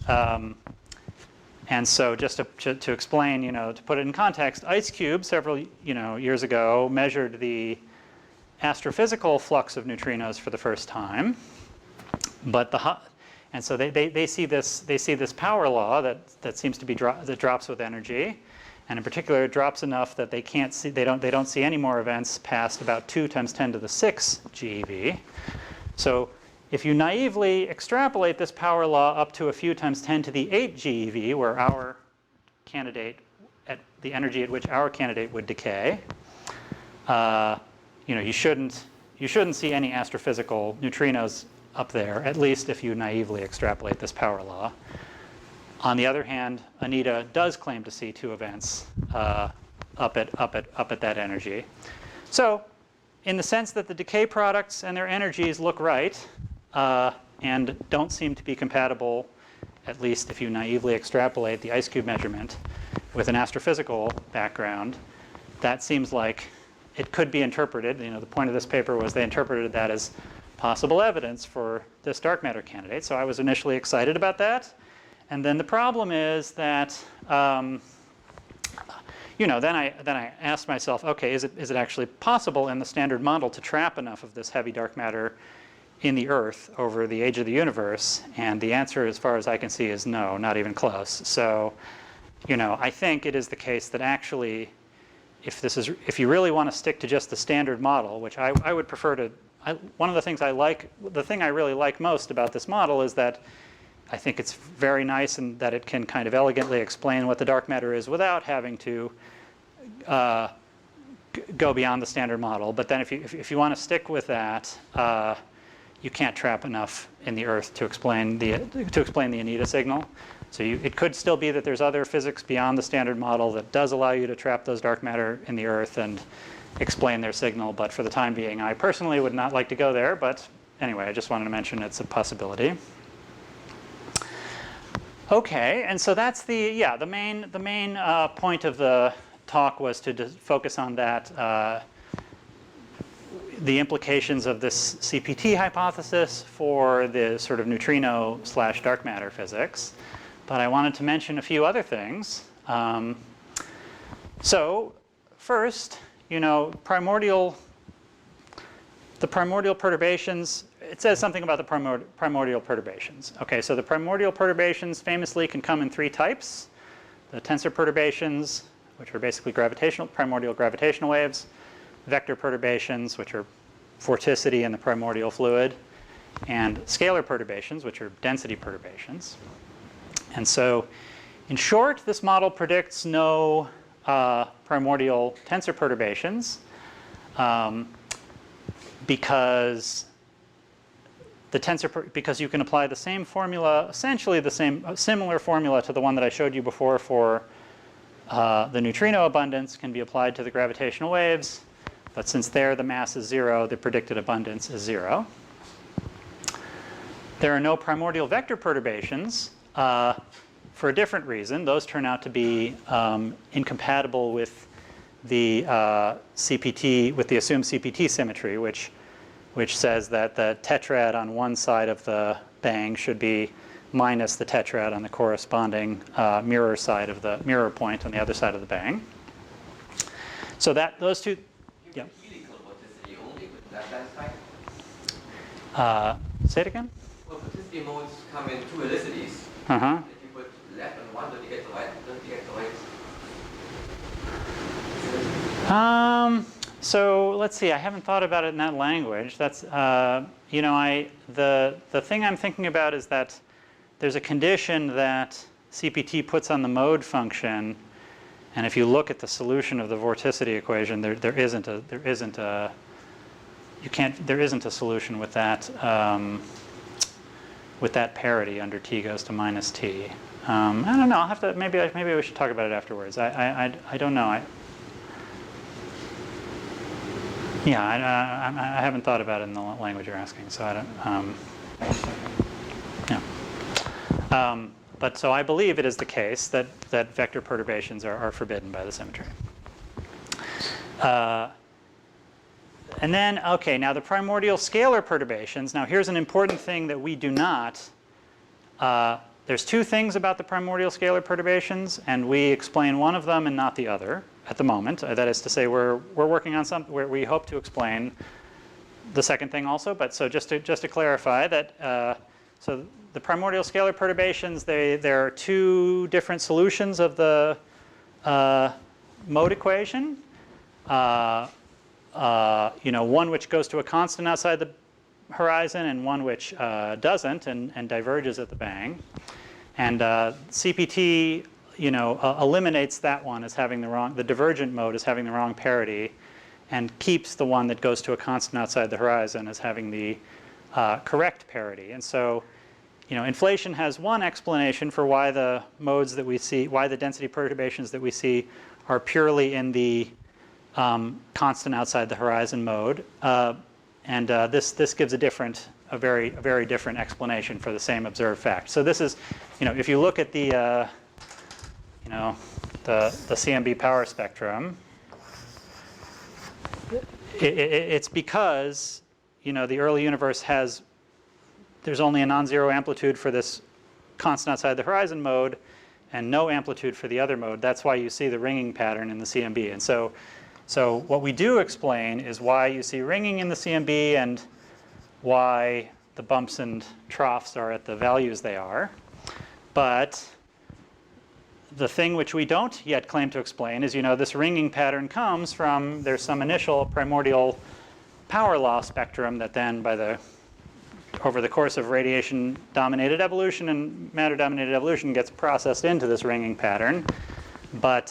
A: And so just to explain, to put it in context, IceCube several years ago measured the astrophysical flux of neutrinos for the first time, and so they see this power law that seems to be that drops with energy, and in particular it drops enough that they don't see any more events past about 2 × 10⁶ GeV. So if you naively extrapolate this power law up to a few times 10⁸ GeV, where our candidate at the energy at which our candidate would decay, you shouldn't see any astrophysical neutrinos up there, at least if you naively extrapolate this power law. On the other hand, Anita does claim to see 2 events up at that energy. So, in the sense that the decay products and their energies look right and don't seem to be compatible, at least if you naively extrapolate the IceCube measurement with an astrophysical background, that seems like it could be interpreted. The point of this paper was they interpreted that as possible evidence for this dark matter candidate. So I was initially excited about that. And then the problem is that, then I asked myself, okay, is it actually possible in the standard model to trap enough of this heavy dark matter in the Earth over the age of the universe? And the answer, as far as I can see, is no, not even close. So, I think it is the case that actually, if you really want to stick to just the standard model, which I would prefer to, one of the things the thing I really like most about this model is that I think it's very nice and that it can kind of elegantly explain what the dark matter is without having to go beyond the standard model. But then if you want to stick with that, you can't trap enough in the Earth to explain the Anita signal. So it could still be that there's other physics beyond the standard model that does allow you to trap those dark matter in the Earth and explain their signal. But for the time being, I personally would not like to go there. But anyway, I just wanted to mention it's a possibility. Okay, and so that's the main point of the talk was to focus on that, the implications of this CPT hypothesis for the sort of neutrino / dark matter physics. But I wanted to mention a few other things. So first, the primordial perturbations. It says something about the primordial perturbations. Okay, so the primordial perturbations famously can come in 3 types. the tensor perturbations, which are basically primordial gravitational waves, vector perturbations, which are vorticity in the primordial fluid, and scalar perturbations, which are density perturbations. And so, in short, this model predicts no primordial tensor perturbations because because you can apply the same formula, essentially similar formula to the one that I showed you before for the neutrino abundance can be applied to the gravitational waves, but since there the mass is 0, the predicted abundance is 0. There are no primordial vector perturbations for a different reason. Those turn out to be incompatible with the CPT, with the assumed CPT symmetry, which says that the tetrad on one side of the bang should be minus the tetrad on the corresponding mirror side of the mirror point on the other side of the bang. So that those two, yeah.
D: Helical vorticity only, would that satisfy?
A: Say it again.
D: Well, vorticity modes come in two helicities.
A: Uh-huh.
D: If you put left on one, don't you get the right? Don't you get the right?
A: So let's see. I haven't thought about it in that language. That's you know, the thing I'm thinking about is that there's a condition that CPT puts on the mode function, and if you look at the solution of the vorticity equation, there isn't a solution with that parity under t goes to minus t. I don't know. I'll have to maybe we should talk about it afterwards. I don't know. I haven't thought about it in the language you're asking, so I don't. But so I believe it is the case that vector perturbations are forbidden by the symmetry. And then, okay, now the primordial scalar perturbations. Now here's an important thing that we do not. There's two things about the primordial scalar perturbations, and we explain one of them and not the other at the moment. That is to say, we're working on something where we hope to explain the second thing also. But so just to clarify that, so the primordial scalar perturbations, there are two different solutions of the mode equation. You know, one which goes to a constant outside the horizon, and one which doesn't and diverges at the bang. And CPT, you know, eliminates that one as having the divergent mode as having the wrong parity, and keeps the one that goes to a constant outside the horizon as having the correct parity. And so, you know, inflation has one explanation for why the modes that we see, why the density perturbations that we see are purely in the constant outside the horizon mode, and this gives a very different explanation for the same observed fact. So this is, you know, if you look at the you know, the CMB power spectrum, it's because, you know, the early universe there's only a non-zero amplitude for this constant outside the horizon mode and no amplitude for the other mode. That's why you see the ringing pattern in the CMB. And so what we do explain is why you see ringing in the CMB and why the bumps and troughs are at the values they are. But the thing which we don't yet claim to explain is, you know, this ringing pattern comes from, there's some initial primordial power law spectrum that then over the course of radiation-dominated evolution and matter-dominated evolution gets processed into this ringing pattern. But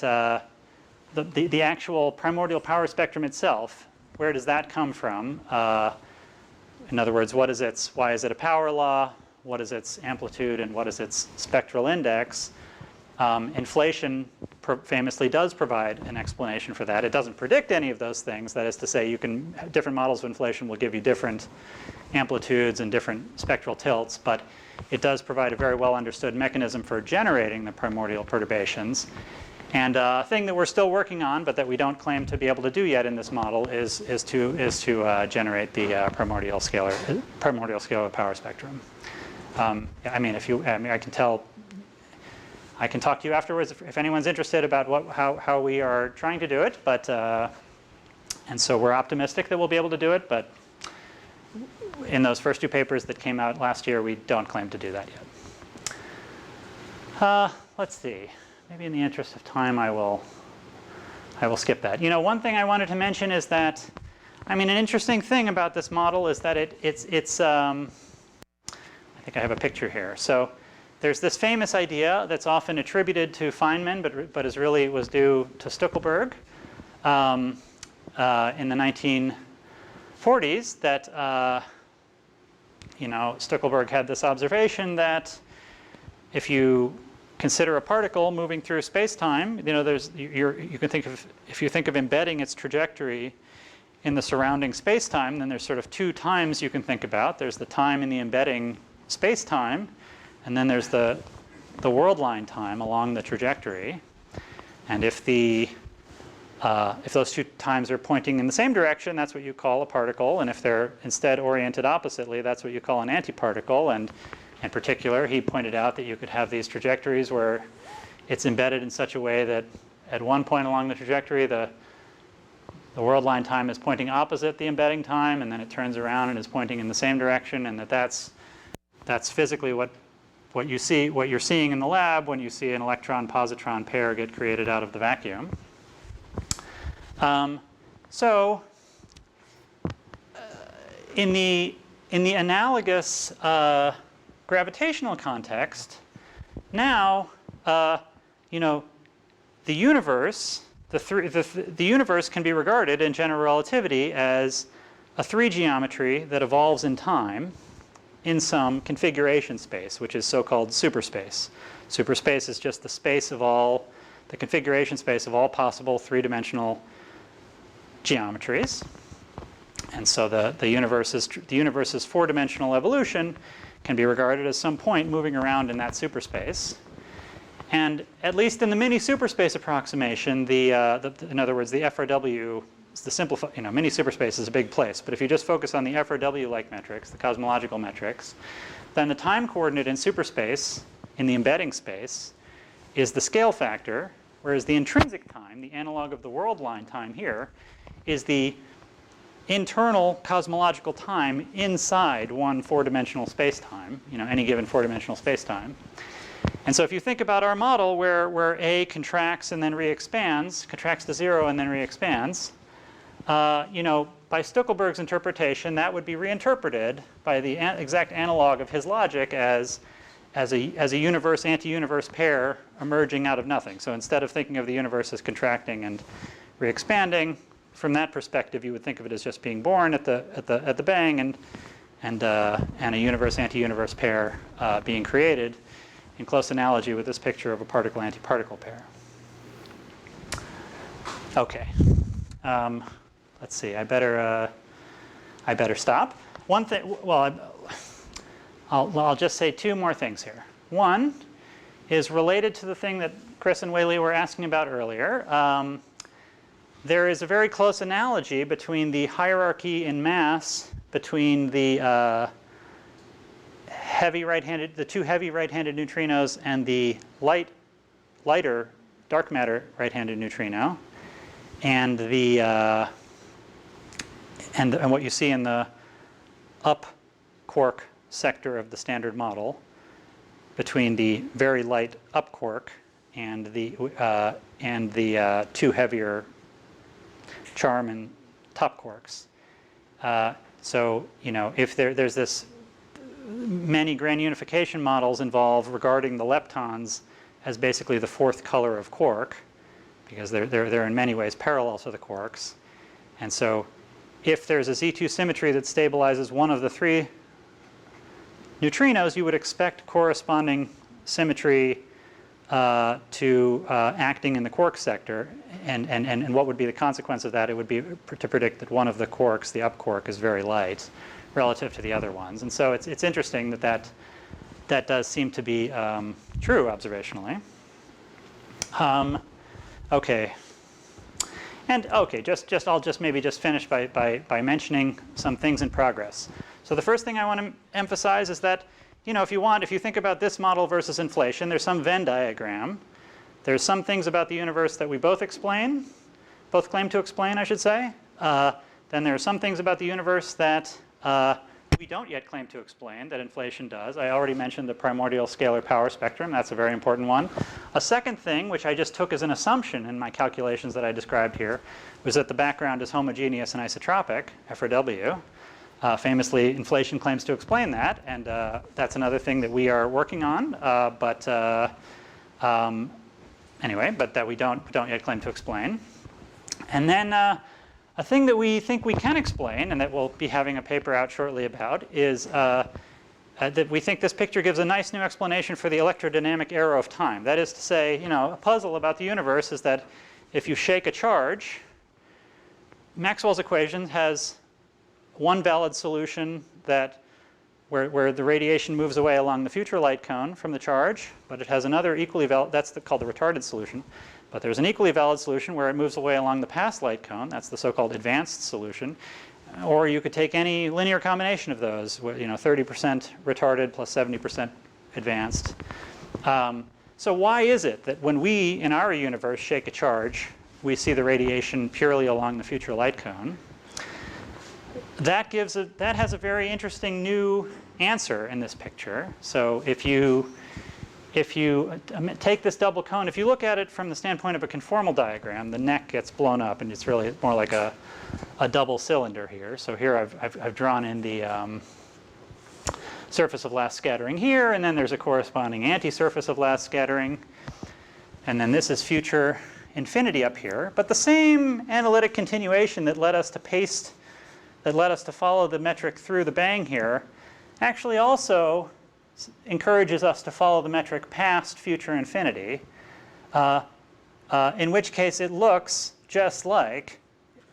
A: the actual primordial power spectrum itself, where does that come from? In other words, why is it a power law? What is its amplitude and what is its spectral index? Inflation famously does provide an explanation for that. It doesn't predict any of those things. That is to say, different models of inflation will give you different amplitudes and different spectral tilts, but it does provide a very well understood mechanism for generating the primordial perturbations. And a thing that we're still working on, but that we don't claim to be able to do yet in this model, is to generate the primordial scalar power spectrum. I mean, I can talk to you afterwards if anyone's interested about how we are trying to do it. But and so we're optimistic that we'll be able to do it. But in those first two papers that came out last year, we don't claim to do that yet. Let's see. maybe in the interest of time, I will skip that. You know, one thing I wanted to mention is that, I mean, an interesting thing about this model is that it's I think I have a picture here. So there's this famous idea that's often attributed to Feynman, but is really was due to Stuckelberg in the 1940s. That you know, Stuckelberg had this observation that if you consider a particle moving through space-time, you know, you can think of, if you think of embedding its trajectory in the surrounding space-time, then there's sort of two times you can think about. There's the time in the embedding space-time, and then there's the world line time along the trajectory. And if those two times are pointing in the same direction, that's what you call a particle. And if they're instead oriented oppositely, that's what you call an antiparticle. And in particular, he pointed out that you could have these trajectories where it's embedded in such a way that at one point along the trajectory, the world line time is pointing opposite the embedding time, and then it turns around and is pointing in the same direction, and that's physically what you're seeing in the lab when you see an electron-positron pair get created out of the vacuum. In the analogous gravitational context, now you know, the universe can be regarded in general relativity as a 3 geometry that evolves in time in some configuration space, which is so-called superspace. Superspace is just the space of all, the configuration space of all possible 3-dimensional geometries. And so the universe's 4-dimensional evolution can be regarded as some point moving around in that superspace. And at least in the mini superspace approximation, in other words, the FRW is the simplified, you know, mini superspace is a big place. But if you just focus on the FRW-like metrics, the cosmological metrics, then the time coordinate in superspace, in the embedding space, is the scale factor, whereas the intrinsic time, the analog of the world line time here, is the internal cosmological time inside one 4-dimensional space-time, you know, any given 4-dimensional space-time. And so if you think about our model where A contracts and then re-expands, contracts to 0 and then re-expands, you know, by Stuckelberg's interpretation, that would be reinterpreted by the exact analog of his logic as a universe anti-universe pair emerging out of nothing. So instead of thinking of the universe as contracting and re-expanding, from that perspective, you would think of it as just being born at the bang, and a universe anti-universe pair being created, in close analogy with this picture of a particle-antiparticle pair. Okay, let's see. I better stop. One thing. Well, I'll just say two more things here. One is related to the thing that Chris and Wei-Li were asking about earlier. There is a very close analogy between the hierarchy in mass between the two heavy right-handed neutrinos and the lighter dark matter right-handed neutrino, and and what you see in the up quark sector of the standard model between the very light up quark and the two heavier charm and top quarks. So, you know, if there's this many grand unification models involved regarding the leptons as basically the fourth color of quark, because they're in many ways parallel to the quarks. And so if there's a Z2 symmetry that stabilizes one of the three neutrinos, you would expect corresponding symmetry to acting in the quark sector. And what would be the consequence of that? It would be to predict that one of the quarks, the up quark, is very light relative to the other ones. And so it's interesting that does seem to be true observationally. Okay. And okay, I'll just maybe finish by mentioning some things in progress. So the first thing I want to emphasize is that, you know, if you think about this model versus inflation, there's some Venn diagram. There's some things about the universe that we both claim to explain, I should say. Then there are some things about the universe that we don't yet claim to explain that inflation does. I already mentioned the primordial scalar power spectrum. That's a very important one. A second thing, which I just took as an assumption in my calculations that I described here, was that the background is homogeneous and isotropic, F or W. Famously, inflation claims to explain that, and that's another thing that we are working on. Anyway, but that we don't yet claim to explain. And then a thing that we think we can explain, and that we'll be having a paper out shortly about, is that we think this picture gives a nice new explanation for the electrodynamic arrow of time. That is to say, you know, a puzzle about the universe is that if you shake a charge, Maxwell's equation has one valid solution that where the radiation moves away along the future light cone from the charge, but it has another equally valid, that's called the retarded solution. But there's an equally valid solution where it moves away along the past light cone. That's the so-called advanced solution. Or you could take any linear combination of those, you know, 30% retarded plus 70% advanced. So why is it that when we, in our universe, shake a charge, we see the radiation purely along the future light cone? That has a very interesting new answer in this picture. So if you take this double cone, if you look at it from the standpoint of a conformal diagram, the neck gets blown up, and it's really more like a double cylinder here. So here I've drawn in the surface of last scattering here, and then there's a corresponding anti-surface of last scattering, and then this is future infinity up here. But the same analytic continuation that led us to follow the metric through the bang here actually also encourages us to follow the metric past future infinity, in which case it looks just like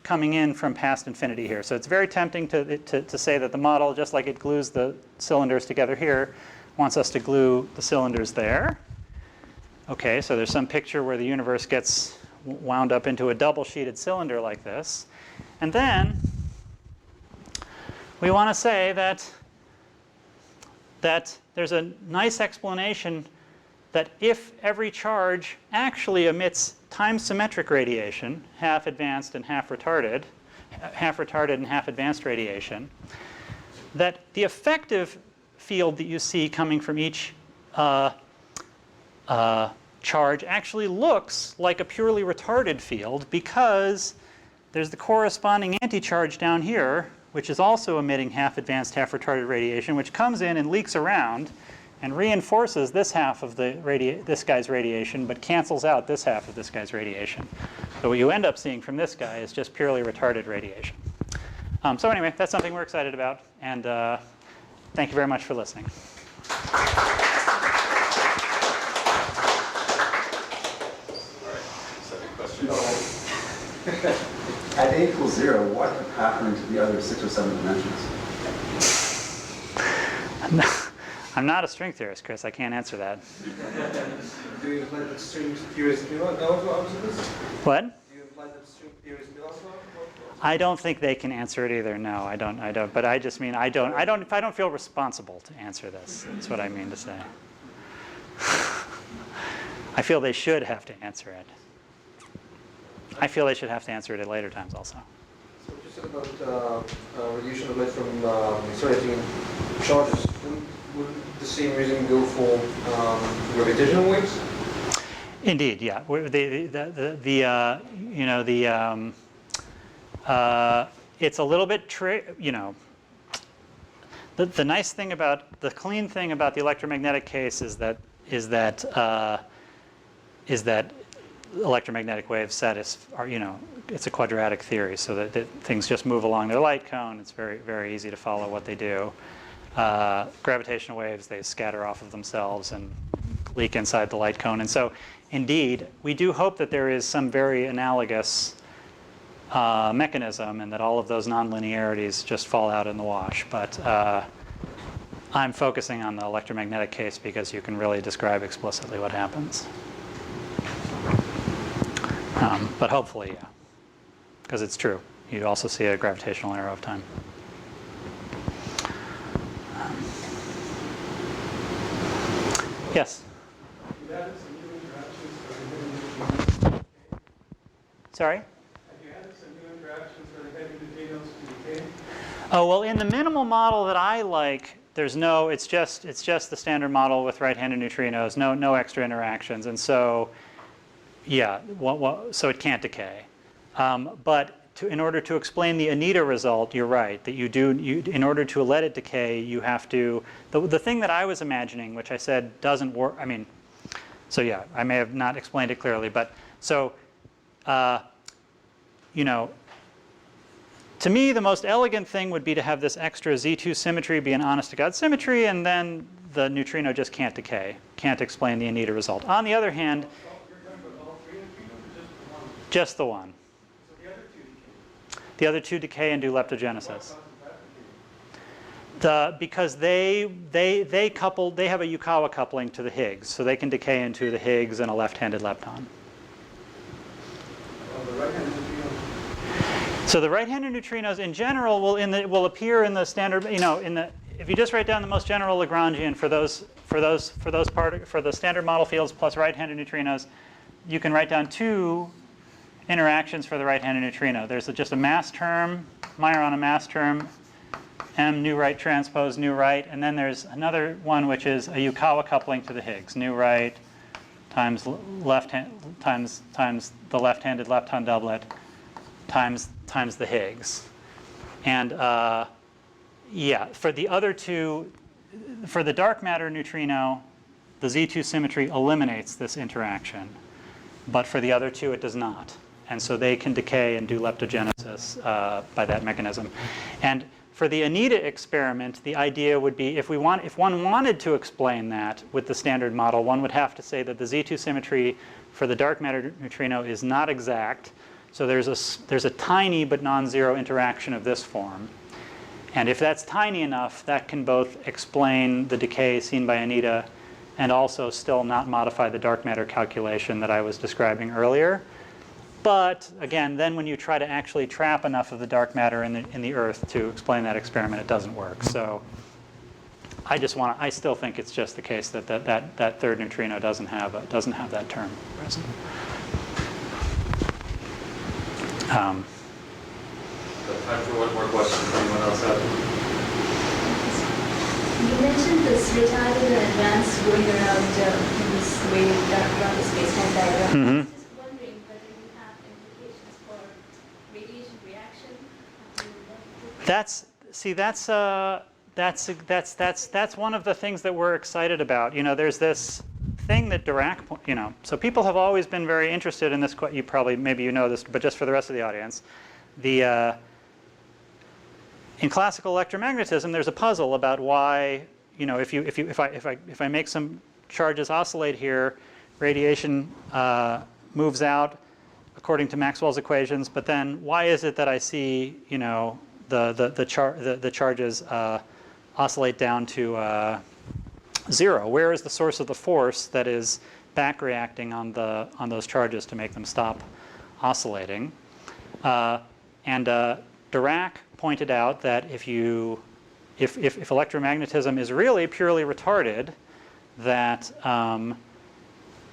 A: coming in from past infinity here. So it's very tempting to say that the model, just like it glues the cylinders together here, wants us to glue the cylinders there. Okay, so there's some picture where the universe gets wound up into a double-sheeted cylinder like this. And then we want to say that there's a nice explanation that if every charge actually emits time-symmetric radiation, half advanced and half retarded and half advanced radiation, that the effective field that you see coming from each charge actually looks like a purely retarded field, because there's the corresponding anti-charge down here, which is also emitting half advanced, half retarded radiation, which comes in and leaks around and reinforces this half of this guy's radiation, but cancels out this half of this guy's radiation. So what you end up seeing from this guy is just purely retarded radiation. So anyway, that's something we're excited about, and thank you very much for listening.
E: At A equals 0, what is happening to the other 6 or 7 dimensions?
A: I'm not a string theorist, Chris. I can't answer that.
C: Do you imply that string theorists do not know how to answer this?
A: What?
C: Do you imply that string theorists do not know?
A: I don't think they can answer it either. No, I don't. But I just mean I don't feel responsible to answer this. That's what I mean to say. I feel they should have to answer it. I feel they should have to answer it at later times also.
C: So what you said about radiation of light from insulating charges, wouldn't the same reason go for gravitational waves?
A: Indeed, yeah. It's a little bit the nice thing about the clean thing about the electromagnetic case is that electromagnetic waves are, it's a quadratic theory, so that things just move along their light cone. It's very, very easy to follow what they do. Gravitational waves, they scatter off of themselves and leak inside the light cone. And so, indeed, we do hope that there is some very analogous mechanism, and that all of those nonlinearities just fall out in the wash. But I'm focusing on the electromagnetic case because you can really describe explicitly what happens. But hopefully, yeah, because it's true. You'd also see a gravitational arrow of time. Yes?
G: You added some new interactions that are heading to decay.
A: Sorry?
G: Have you added some new interactions that are heading to decay?
A: Oh, well, in the minimal model that I like, there's no, it's just the standard model with right-handed neutrinos, no extra interactions. And so, yeah, so it can't decay. But in order to explain the Anita result, you're right, that in order to let it decay, you have to, the thing that I was imagining, which I said doesn't work, I mean, so yeah, I may have not explained it clearly, but so, you know, to me, the most elegant thing would be to have this extra Z2 symmetry be an honest-to-God symmetry, and then the neutrino just can't decay, can't explain the Anita result. On the other hand,
G: You're talking about all three neutrinos or
A: just
G: just the one?
A: the one.
G: So the other two decay.
A: The other two decay and do leptogenesis.
G: What causes that decay?
A: Because they have a Yukawa coupling to the Higgs, so they can decay into the Higgs and a left-handed lepton.
G: The right-handed neutrino.
A: So the right-handed neutrinos in general will appear in the standard, you know, if you just write down the most general Lagrangian for the standard model fields plus right-handed neutrinos, you can write down two interactions for the right-handed neutrino. There's just a mass term, Majorana mass term, M new right transpose new right, and then there's another one which is a Yukawa coupling to the Higgs, new right times times the left-handed lepton doublet times the Higgs. And yeah, for the other two, for the dark matter neutrino, the Z2 symmetry eliminates this interaction, but for the other two it does not. And so they can decay and do leptogenesis by that mechanism. And for the Anita experiment, the idea would be if one wanted to explain that with the standard model, one would have to say that the Z2 symmetry for the dark matter neutrino is not exact. So there's a tiny but non-zero interaction of this form. And if that's tiny enough, that can both explain the decay seen by Anita and also still not modify the dark matter calculation that I was describing earlier. But again, then when you try to actually trap enough of the dark matter in the Earth to explain that experiment, it doesn't work. So I still think it's just the case that that third neutrino doesn't have that term present.
B: Time for one more question. Anyone else have?
F: You mentioned this retarded and advanced going around in this way around the space-time diagram.
A: Mm-hmm.
F: I was just wondering whether you have implications for radiation reaction.
A: That's one of the things that we're excited about. You know, there's this thing that Dirac, you know, so people have always been very interested in this. You probably, maybe you know this, but just for the rest of the audience, in classical electromagnetism, there's a puzzle about why, you know, if I make some charges oscillate here, radiation moves out according to Maxwell's equations. But then, why is it that I see, you know, the charges oscillate down to 0? Where is the source of the force that is back reacting on those charges to make them stop oscillating? And Dirac pointed out that if electromagnetism is really purely retarded, that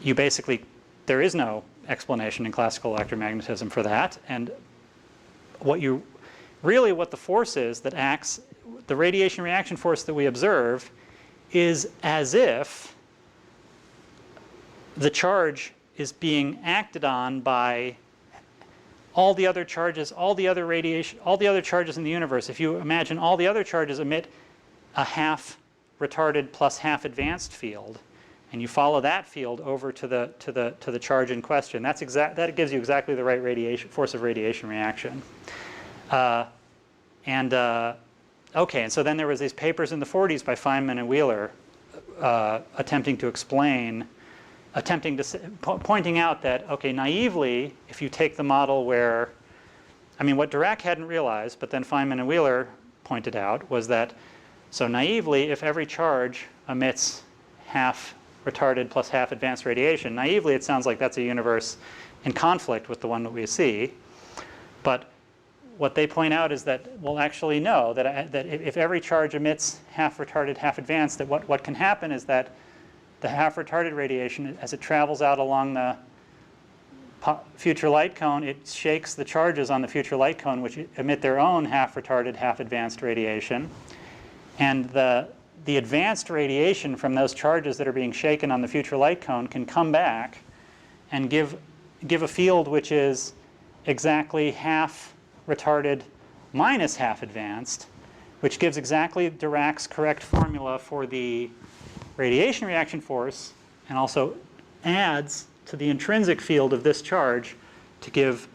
A: you basically, there is no explanation in classical electromagnetism for that. And what the force is that acts, the radiation reaction force that we observe, is as if the charge is being acted on by all the other charges, all the other radiation, all the other charges in the universe. If you imagine all the other charges emit a half retarded plus half advanced field, and you follow that field over to the charge in question, that gives you exactly the right force of radiation reaction. Okay, and so then there was these papers in the 40s by Feynman and Wheeler pointing out that, okay, naively, if you take the model where, I mean, what Dirac hadn't realized, but then Feynman and Wheeler pointed out, was that, so naively, if every charge emits half retarded plus half advanced radiation, naively it sounds like that's a universe in conflict with the one that we see. But what they point out is that, well, actually no, that if every charge emits half retarded, half advanced, that what can happen is that the half retarded radiation, as it travels out along future light cone, it shakes the charges on the future light cone, which emit their own half-retarded, half-advanced radiation. And the advanced radiation from those charges that are being shaken on the future light cone can come back and give a field which is exactly half retarded minus half advanced, which gives exactly Dirac's correct formula for the radiation reaction force, and also adds to the intrinsic field of this charge to give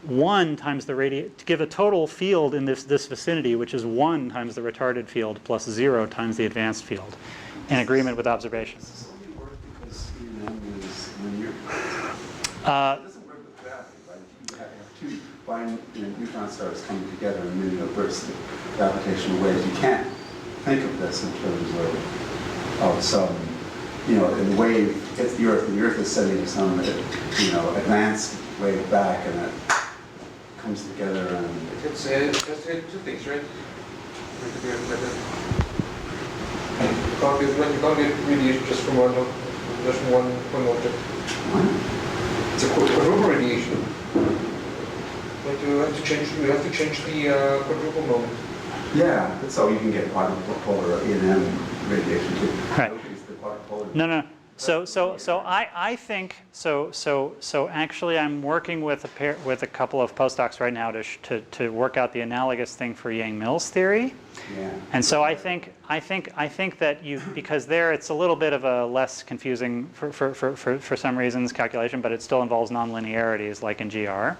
A: 1 times the to give a total field in this vicinity, which is 1 times the retarded field plus 0 times the advanced field, in agreement with observation.
E: Does this only work because E&M is linear? It doesn't work with gravity, right? You have two neutron stars coming together in linear bursts of gravitational waves. You can't think of this in terms of some, in the wave hits the Earth, and the Earth is sending some, advanced wave back, and it comes together and...
C: It's just two things, right? You can't get radiation just from one object. It's a quadruple radiation. But you have to change the quadruple moment.
E: Yeah, so you can get quadrupolar E&M radiation too.
A: Right.
E: It's the quadrupolar.
A: No. So I think actually I'm working with a couple of postdocs right now to work out the analogous thing for Yang-Mills theory.
E: Yeah.
A: And so I think that because there it's a little bit of a less confusing for some reasons calculation, but it still involves nonlinearities like in GR.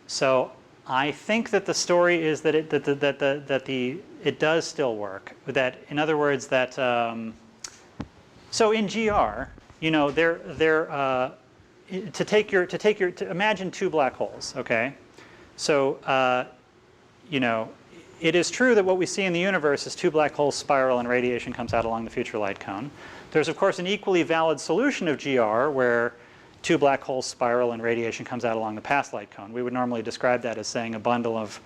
A: So I think that the story is that it does still work. That, in other words, that so in GR, to imagine two black holes. Okay, so it is true that what we see in the universe is two black holes spiral and radiation comes out along the future light cone. There's of course an equally valid solution of GR where two black holes spiral and radiation comes out along the past light cone. We would normally describe that as saying a bundle of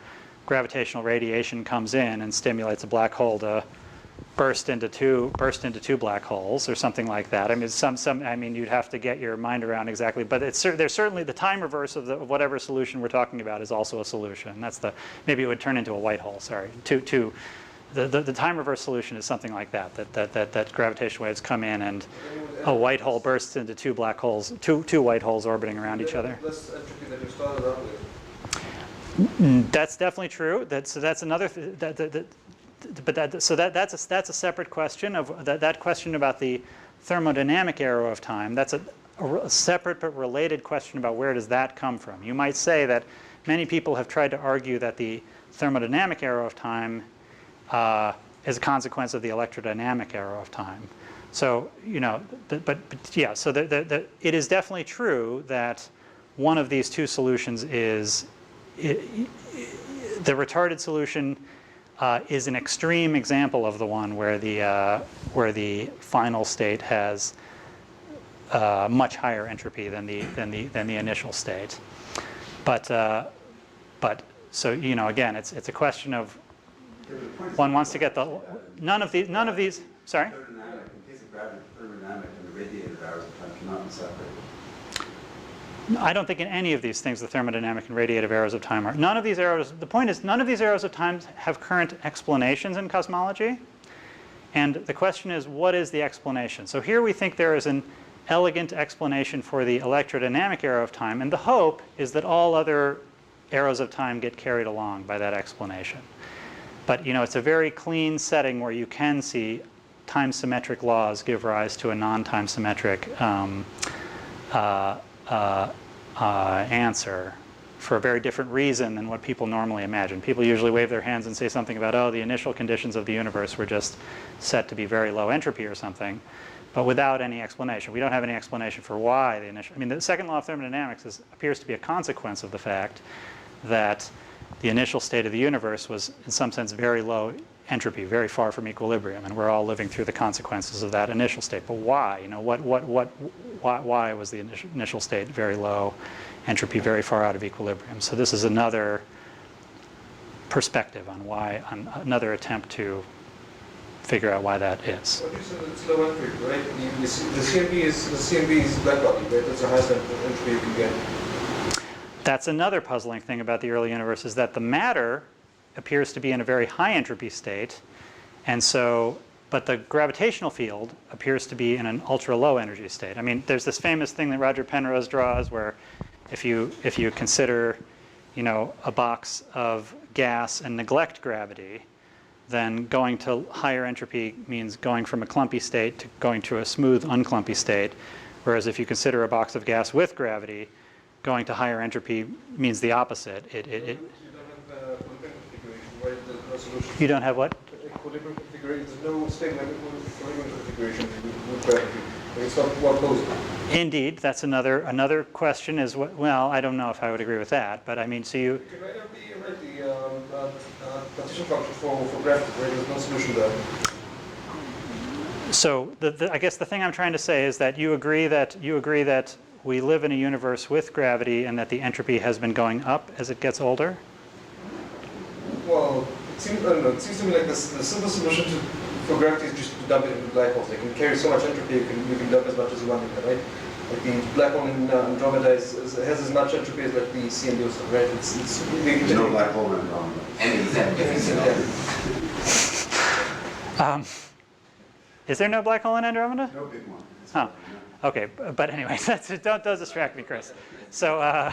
A: gravitational radiation comes in and stimulates a black hole to burst into two black holes or something like that. I mean, you'd have to get your mind around exactly, but there's certainly the time reverse of whatever solution we're talking about is also a solution. That's maybe it would turn into a white hole. Sorry, the time reverse solution is something like that gravitational waves come in and a white hole bursts into two black holes, two white holes orbiting around each other.
C: Less entropy than you started out with.
A: That's definitely true. That's another. That's a separate question of that question about the thermodynamic arrow of time. That's a separate but related question about where does that come from. You might say that many people have tried to argue that the thermodynamic arrow of time is a consequence of the electrodynamic arrow of time. So yeah. So it is definitely true that one of these two solutions is the retarded solution is an extreme example of the one where the final state has much higher entropy than the initial state. But so again, it's a question of one wants to get none of these. Sorry.
E: Thermodynamic, in case of gravity, thermodynamic and the radiated hours of time cannot be separated.
A: I don't think in any of these things the thermodynamic and radiative arrows of time are. None of these arrows, the point is none of these arrows of time have current explanations in cosmology. And the question is, what is the explanation? So here we think there is an elegant explanation for the electrodynamic arrow of time, and the hope is that all other arrows of time get carried along by that explanation. But it's a very clean setting where you can see time-symmetric laws give rise to a non-time symmetric answer for a very different reason than what people normally imagine. People usually wave their hands and say something about, oh, the initial conditions of the universe were just set to be very low entropy or something, but without any explanation. We don't have any explanation for why the initial... the second law of thermodynamics appears to be a consequence of the fact that the initial state of the universe was, in some sense, very low entropy, very far from equilibrium, and we're all living through the consequences of that initial state. But why? Why was the initial state very low entropy, very far out of equilibrium? So this is another perspective on why, another attempt to figure out why that is.
C: What you said it's low entropy, right? The CMB is black body, right? That's the highest entropy you can get.
A: That's another puzzling thing about the early universe, is that the matter appears to be in a very high entropy state, and so, but the gravitational field appears to be in an ultra low energy state. I mean, there's this famous thing that Roger Penrose draws where if you consider, you know, a box of gas and neglect gravity, then going to higher entropy means going from a clumpy state to going to a smooth, unclumpy state. Whereas if you consider a box of gas with gravity, going to higher entropy means the opposite.
C: You don't have equilibrium configuration, right? There's no solution.
A: You don't have what?
C: Equilibrium configuration. There's no stable equilibrium configuration with gravity. It's not well closed.
A: Indeed, that's another question. Is what? Well, I don't know if I would agree with that, but I mean, so you.
C: You can write the partition function for gravity, right? There's no solution there.
A: So I guess the thing I'm trying to say is that you agree that we live in a universe with gravity and that the entropy has been going up as it gets older?
C: Well, it seems to me like the simple solution for gravity is just to dump it into black holes. They can carry so much entropy, you can dump as much as you want in there, right? Like the black hole in Andromeda has as much entropy as like the CMB stuff, right?
E: There's no black hole in Andromeda.
A: Is there no black hole in Andromeda?
E: No big one.
A: Oh, okay. But anyway, don't distract me, Chris. So,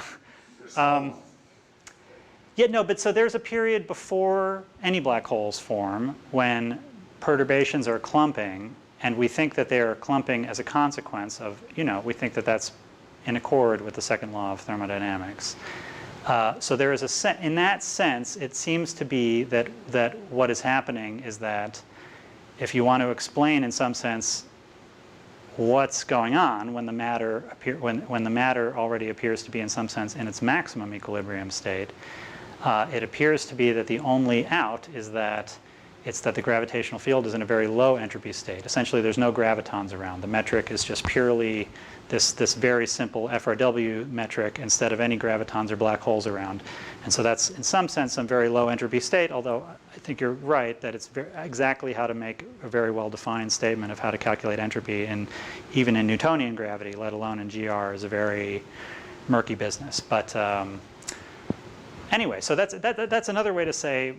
A: yeah, no, but so there's a period before any black holes form when perturbations are clumping, and we think that they are clumping as a consequence of, you know, we think that that's in accord with the second law of thermodynamics. So there is in that sense, it seems to be that what is happening is that if you want to explain in some sense what's going on when the matter when the matter already appears to be in some sense in its maximum equilibrium state, it appears to be that the only out is that it's that the gravitational field is in a very low entropy state. Essentially, there's no gravitons around. The metric is just purely this very simple FRW metric instead of any gravitons or black holes around. And so that's, in some sense, some very low entropy state, although I think you're right that it's exactly how to make a very well-defined statement of how to calculate entropy, and even in Newtonian gravity, let alone in GR, is a very murky business. But anyway, so that's another way to say,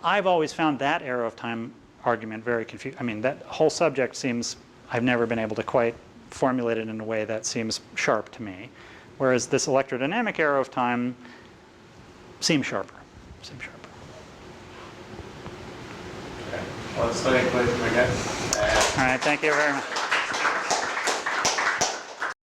A: I've always found that arrow of time argument very confusing. I mean, that whole subject seems, I've never been able to quite formulate it in a way that seems sharp to me. Whereas this electrodynamic arrow of time seems sharper.
B: Okay. Well, it's very clear, I guess.
A: All right, thank you very much.